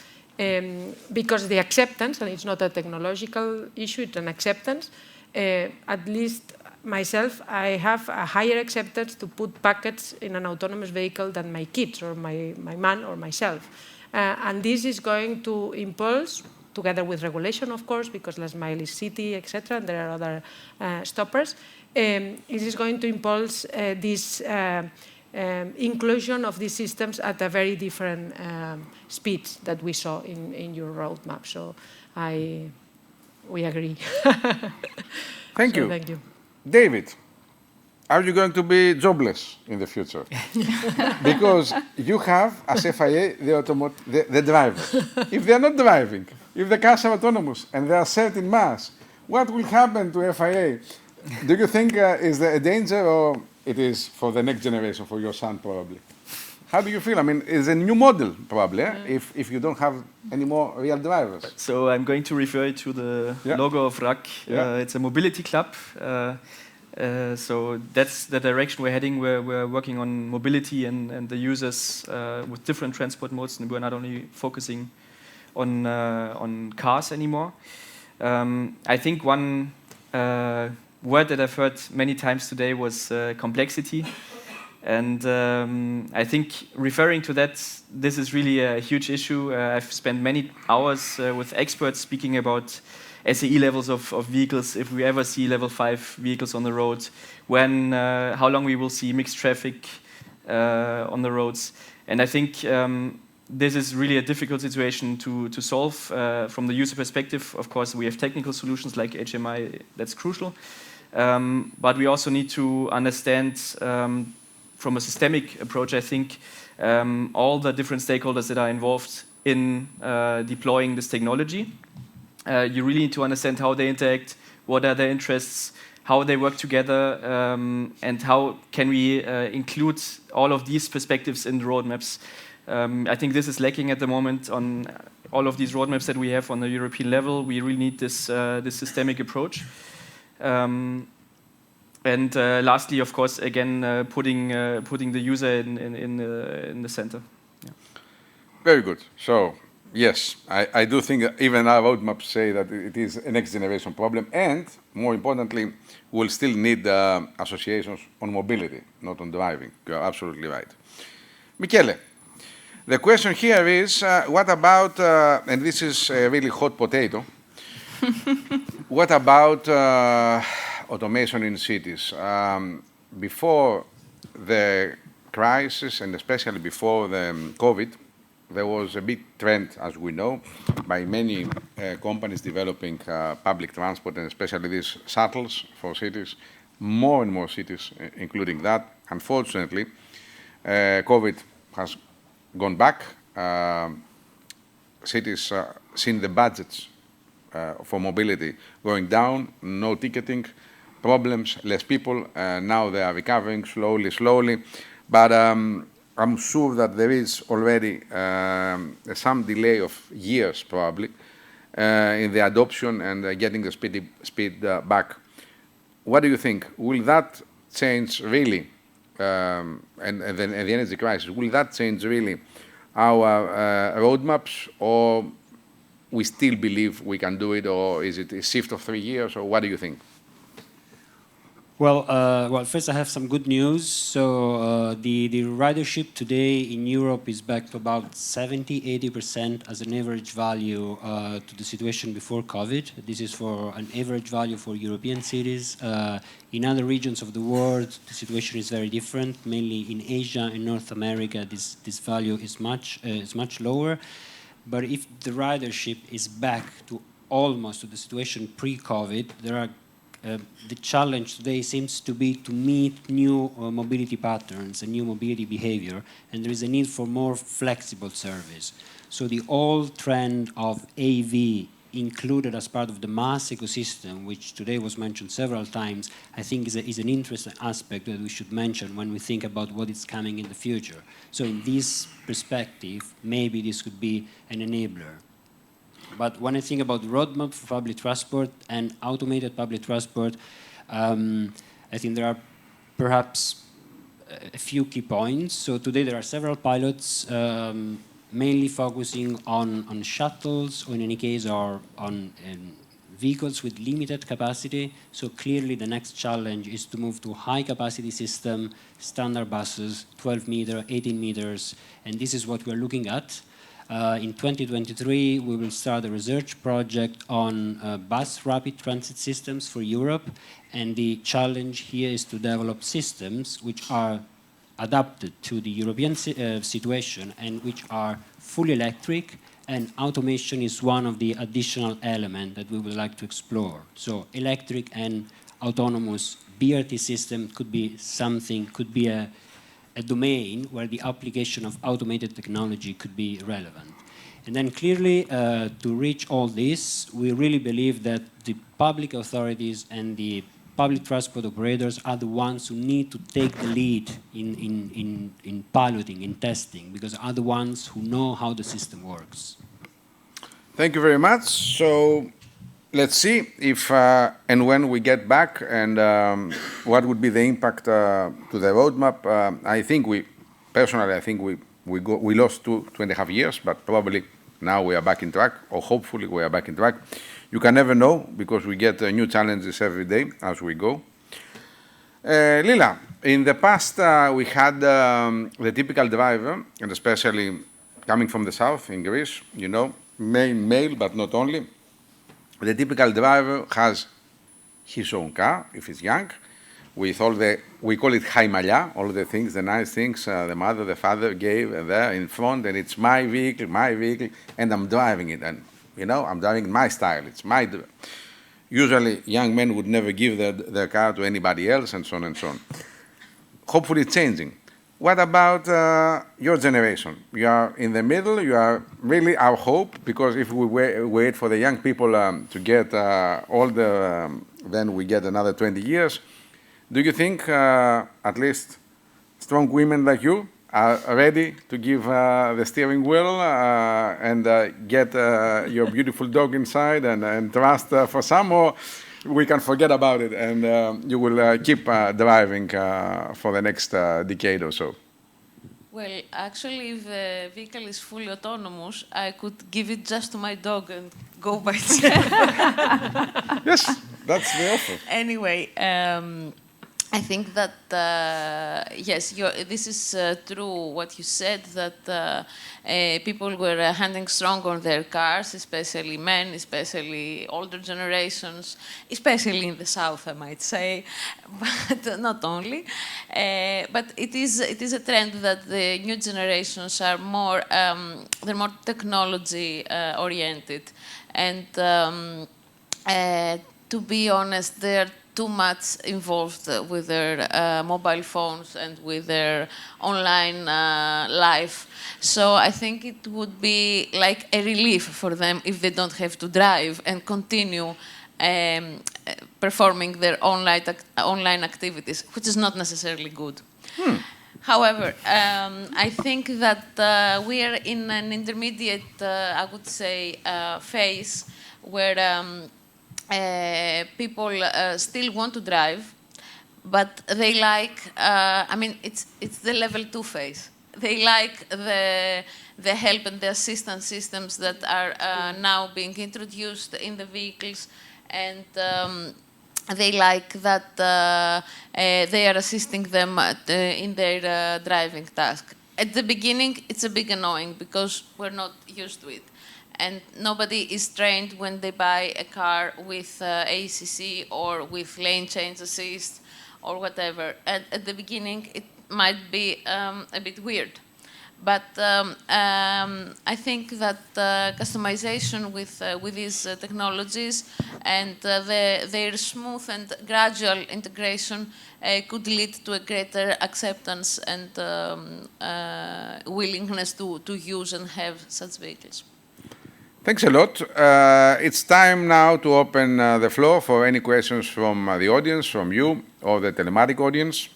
O: Because the acceptance, and it's not a technological issue, it's an acceptance, at least myself, I have a higher acceptance to put packets in an autonomous vehicle than my kids or my man or myself. And this is going to impulse, together with regulation, of course, because last mile is city, etc., and there are other stoppers. It is going to impulse this inclusion of these systems at a very different speed that we saw in your roadmap. So we agree.
K: Thank you.
O: Thank you.
K: David, are you going to be jobless in the future? Because you have, as FIA, the drivers. If they are not driving, if the cars are autonomous and they are set in mass, what will happen to FIA? Do you think is there a danger, or it is for the next generation, for your son probably? How do you feel? I mean, it's a new model probably, if you don't have any more real drivers.
N: So I'm going to refer you to the logo of RACC. It's a mobility club. So that's the direction we're heading. We're working on mobility and the users with different transport modes, and we're not only focusing on cars anymore. I think one word that I've heard many times today was complexity. And I think referring to that, this is really a huge issue. I've spent many hours with experts speaking about SAE levels of vehicles, if we ever see level 5 vehicles on the road, when, how long we will see mixed traffic on the roads. And I think this is really a difficult situation to solve from the user perspective. Of course, we have technical solutions like HMI, that's crucial. But we also need to understand from a systemic approach, I think, all the different stakeholders that are involved in deploying this technology. You really need to understand how they interact, what are their interests, how they work together, and how can we include all of these perspectives in the roadmaps. I think this is lacking at the moment on all of these roadmaps that we have on the European level. We really need this systemic approach. And lastly, of course, again, putting the user in the center. Yeah.
K: Very good. So, yes, I do think that even our roadmaps say that it is a next generation problem, and more importantly, we'll still need associations on mobility, not on driving. You are absolutely right. Michele, the question here is, what about, and this is a really hot potato, what about automation in cities? Before the crisis, and especially before the COVID, there was a big trend, as we know, by many companies developing public transport, and especially these shuttles for cities, more and more cities including that. Unfortunately, COVID has gone back. Cities seen the budgets for mobility going down, no ticketing, problems, less people. Now they are recovering slowly. But I'm sure that there is already some delay of years, probably, in the adoption and getting the speed back. What do you think? Will that change really, and the energy crisis, will that change really our roadmaps, or we still believe we can do it, or is it a shift of 3 years, or what do you think?
J: Well, first I have some good news. So the ridership today in Europe is back to about 70–80% as an average value to the situation before COVID. This is for an average value for European cities. In other regions of the world, the situation is very different. Mainly in Asia and North America, this value is much lower. But if the ridership is back to almost to the situation pre-COVID, the challenge today seems to be to meet new mobility patterns and new mobility behavior, and there is a need for more flexible service. So the old trend of AV included as part of the mass ecosystem, which today was mentioned several times, I think is an interesting aspect that we should mention when we think about what is coming in the future. So in this perspective, maybe this could be an enabler. But when I think about the roadmap for public transport and automated public transport, I think there are perhaps a few key points. So today there are several pilots mainly focusing on shuttles, or in any case, or on vehicles with limited capacity. So clearly the next challenge is to move to high capacity system, standard buses, 12 meters, 18 meters, and this is what we're looking at. In 2023, we will start a research project on bus rapid transit systems for Europe, and the challenge here is to develop systems which are adapted to the European situation and which are fully electric, and automation is one of the additional elements that we would like to explore. So electric and autonomous BRT system could be something, could be a domain where the application of automated technology could be relevant. And then clearly, to reach all this, we really believe that the public authorities and the public transport operators are the ones who need to take the lead in piloting, in testing, because are the ones who know how the system works.
K: Thank you very much. So let's see if and when we get back, and what would be the impact to the roadmap. I think personally, I think we lost 2.5 years, but probably now we are back in track, or hopefully we are back in track. You can never know, because we get new challenges every day as we go. Lila, in the past we had the typical driver, and especially coming from the south in Greece, you know, male, but not only. The typical driver has his own car, if he's young, with all the, we call it haimalia, all the things, the nice things the mother, the father gave there in front, and it's my vehicle, and I'm driving it, and you know, I'm driving in my style, it's my. Usually, young men would never give their car to anybody else, and so on and so on. Hopefully, it's changing. What about your generation? You are in the middle, you are really our hope, because if we wait for the young people to get older, then we get another 20 years. Do you think at least strong women like you are ready to give the steering wheel and get your beautiful dog inside and trust for some, or we can forget about it and you will keep driving for the next decade or so?
A: Well, actually, if the vehicle is fully autonomous, I could give it just to my dog and go by itself.
K: Yes, that's the offer.
A: Anyway, I think that, yes, this is true what you said, that people were handing strong on their cars, especially men, especially older generations, especially in the South, I might say, but not only. But it is a trend that the new generations are more, they're more technology oriented. And to be honest, they're too much involved with their mobile phones and with their online life. So I think it would be like a relief for them if they don't have to drive and continue performing their online activities, which is not necessarily good. However, I think that we are in an intermediate, I would say, phase where people still want to drive, but they like, I mean, it's the level 2 phase. They like the help and the assistance systems that are now being introduced in the vehicles, and they like that they are assisting them in their driving task. At the beginning, it's a bit annoying because we're not used to it. And nobody is trained when they buy a car with ACC or with lane change assist or whatever. At the beginning, it might be a bit weird. But I think that customization with these technologies and their smooth and gradual integration could lead to a greater acceptance and willingness to use and have such vehicles.
K: Thanks a lot. It's time now to open the floor for any questions from the audience, from you, or the telematic audience.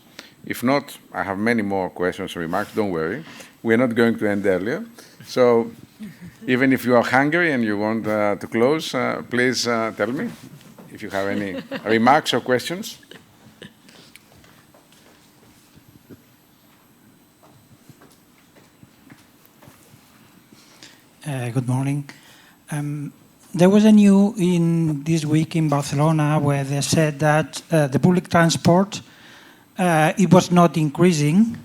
K: If not, I have many more questions and remarks, don't worry. We're not going to end earlier. So even if you are hungry and you want to close, please tell me if you have any remarks or questions.
P: Good morning. There was a news in this week in Barcelona where they said that the public transport, it was not increasing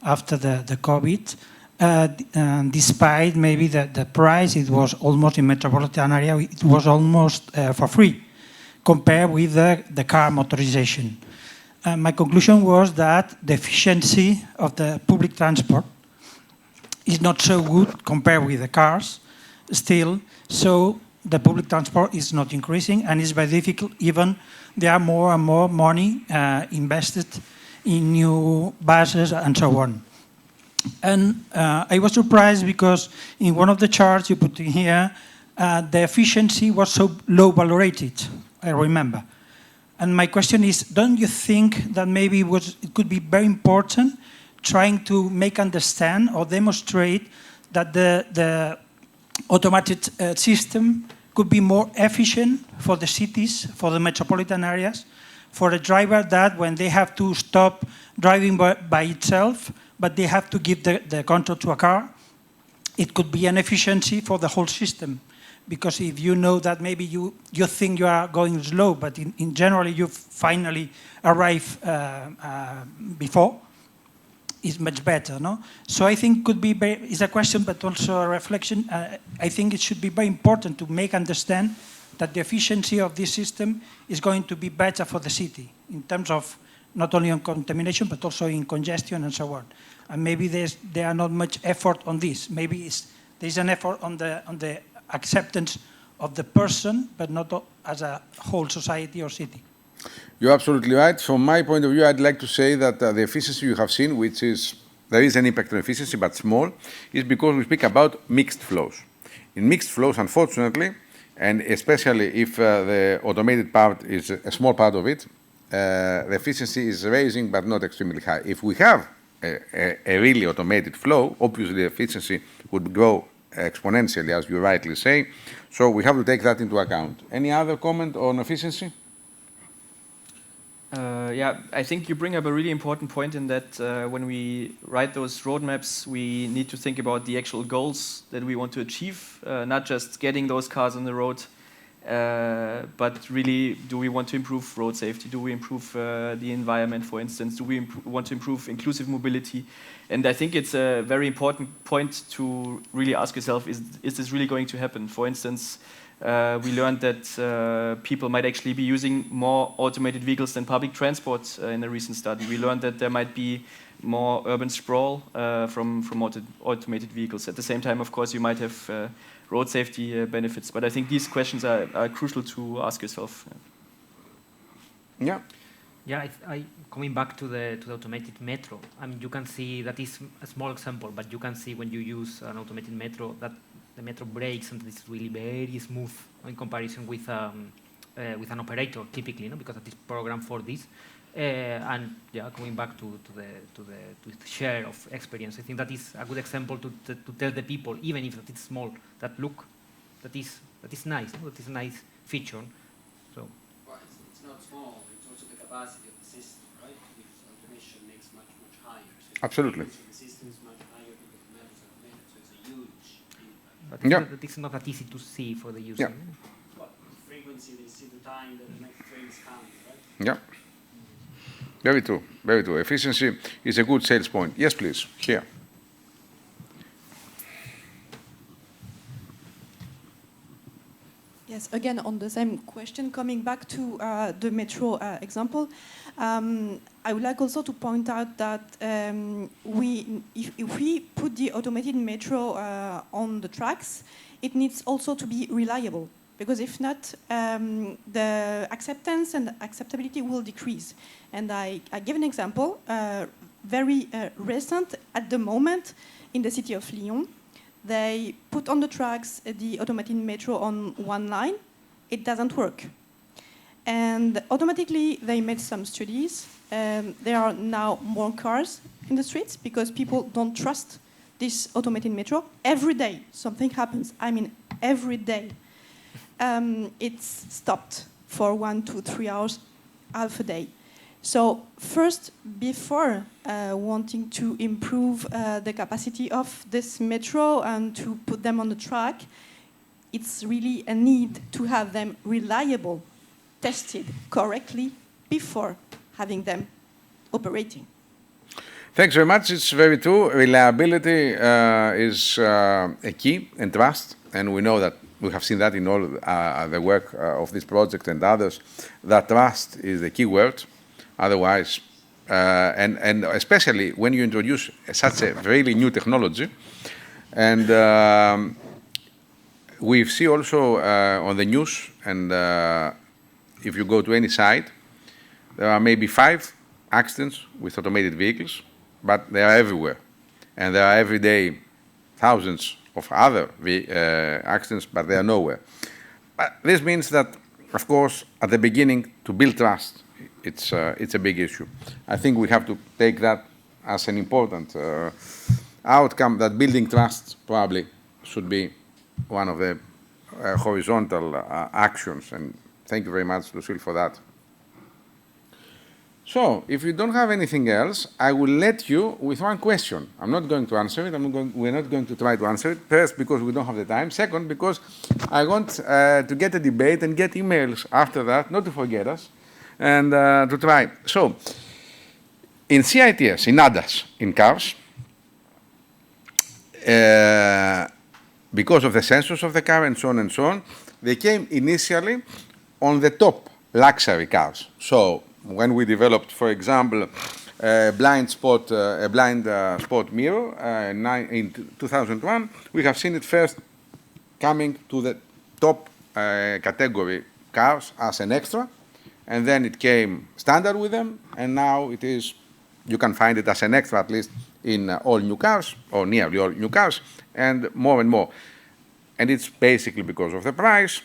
P: after the COVID, despite maybe the price, it was almost in metropolitan area, it was almost for free, compared with the car motorization. My conclusion was that the efficiency of the public transport is not so good compared with the cars still, so the public transport is not increasing and it's very difficult, even there are more and more money invested in new buses and so on. And I was surprised because in one of the charts you put in here, the efficiency was so low valorated, I remember. And my question is, don't you think that maybe it could be very important trying to make understand or demonstrate that the automated system could be more efficient for the cities, for the metropolitan areas, for a driver that when they have to stop driving by itself, but they have to give the control to a car, it could be an efficiency for the whole system. Because if you know that maybe you think you are going slow, but in general you finally arrive before, is much better, no? So I think could be it's a question, but also a reflection. I think it should be very important to make understand that the efficiency of this system is going to be better for the city in terms of not only on contamination, but also in congestion and so on. And maybe there are not much effort on this. Maybe there's an effort on the acceptance of the person, but not as a whole society or city.
K: You're absolutely right. From my point of view, I'd like to say that the efficiency you have seen, which is, there is an impact on efficiency, but small, is because we speak about mixed flows. In mixed flows, unfortunately, and especially if the automated part is a small part of it, the efficiency is rising, but not extremely high. If we have a really automated flow, obviously the efficiency would grow exponentially, as you rightly say. So we have to take that into account. Any other comment on efficiency?
N: Yeah, I think you bring up a really important point in that when we write those roadmaps, we need to think about the actual goals that we want to achieve, not just getting those cars on the road, but really, do we want to improve road safety? Do we improve the environment, for instance? Do we want to improve inclusive mobility? And I think it's a very important point to really ask yourself, is this really going to happen? For instance, we learned that people might actually be using more automated vehicles than public transport in a recent study. We learned that there might be more urban sprawl from automated vehicles. At the same time, of course, you might have road safety benefits. But I think these questions are crucial to ask yourself.
K: Yeah.
L: Yeah, coming back to the automated metro, I mean, you can see that is a small example, but you can see when you use an automated metro that the metro brakes and it's really very smooth in comparison with an operator typically, no? Because it is programmed for this. And yeah, going back to the share of experience, I think that is a good example to tell the people, even if it's small, that look, that is nice, no? That is a nice feature. So.
J: Well, it's not small. It's also the capacity of the system, right? If automation makes much higher. So
K: absolutely.
J: The system is much higher because the methods are automated, so it's a huge impact.
L: But yeah. It's not that easy to see for the user.
K: Yeah.
J: Well, frequency efficiency, they see the time that the next train is coming, right?
K: Yeah. Very true, very true. Efficiency is a good sales point. Yes, please, here.
Q: Yes, again, on the same question, coming back to the metro example, I would like also to point out that if we put the automated metro on the tracks, it needs also to be reliable, because if not, the acceptance and acceptability will decrease. And I give an example, very recent at the moment in the city of Lyon. They put on the tracks the automated metro on one line. It doesn't work. And automatically, they made some studies. There are now more cars in the streets because people don't trust this automated metro. Every day, something happens. I mean, every day. It's stopped for 1, 2, 3 hours, half a day. So first, before wanting to improve the capacity of this metro and to put them on the track, it's really a need to have them reliable, tested correctly before having them operating.
K: Thanks very much. It's very true. Reliability is a key, and trust, and we know that we have seen that in all the work of this project and others, that trust is the key word. Otherwise, and especially when you introduce such a really new technology, and we see also on the news, and if you go to any site, there are maybe 5 accidents with automated vehicles, but they are everywhere. And there are every day thousands of other accidents, but they are nowhere. But this means that, of course, at the beginning, to build trust, it's a big issue. I think we have to take that as an important outcome, that building trust probably should be one of the horizontal actions. And thank you very much, Lucille, for that. So, if you don't have anything else, I will let you with one question. I'm not going to answer it. We're not going to try to answer it. First, because we don't have the time. Second, because I want to get a debate and get emails after that, not to forget us, and to try. So, in CITS, in ADAS, in cars, because of the sensors of the car and so on, they came initially on the top luxury cars. So, when we developed, for example, a blind spot mirror in 2001, we have seen it first coming to the top category cars as an extra, and then it came standard with them, and now it is, you can find it as an extra at least in all new cars, or nearly all new cars, and more. And it's basically because of the price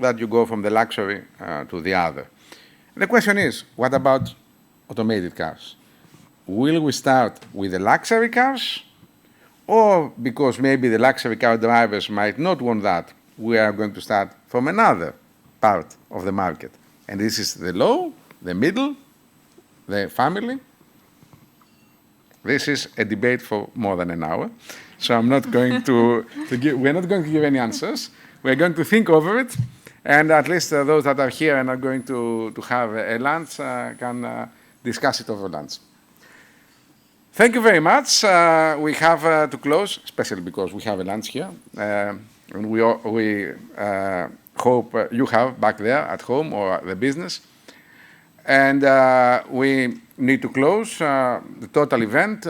K: that you go from the luxury to the other. The question is, what about automated cars? Will we start with the luxury cars? Or because maybe the luxury car drivers might not want that, we are going to start from another part of the market? And this is the low, the middle, the family. This is a debate for more than an hour. So I'm not going to give, we're not going to give any answers. We're going to think over it. And at least those that are here and are going to have a lunch can discuss it over lunch. Thank you very much. We have to close, especially because we have a lunch here. And we hope you have back there at home or at the business. And we need to close the total event.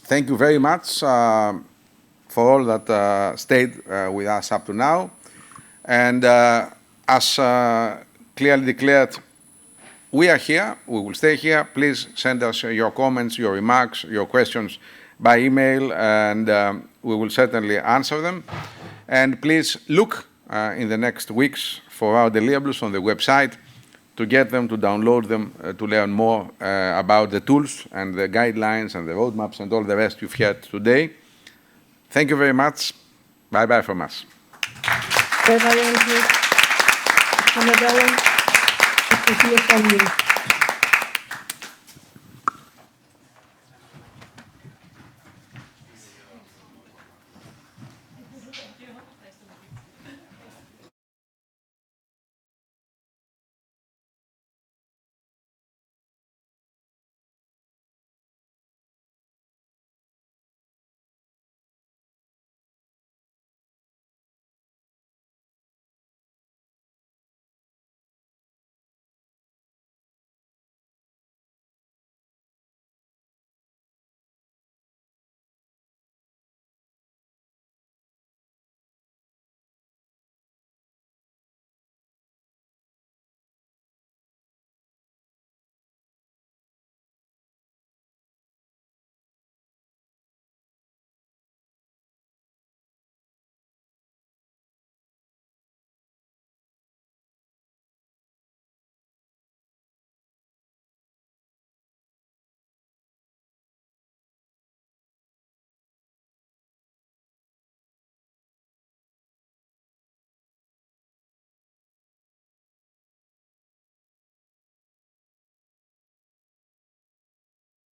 K: Thank you very much for all that stayed with us up to now. And as clearly declared, we are here, we will stay here. Please send us your comments, your remarks, your questions by email, and we will certainly answer them. And please look in the next weeks for our deliverables on the website to get them, to download them, to learn more about the tools and the guidelines and the roadmaps and all the rest you've heard today. Thank you very much. Bye-bye from us.
R: Bye-bye, Andrew. Annabella, good to hear from you.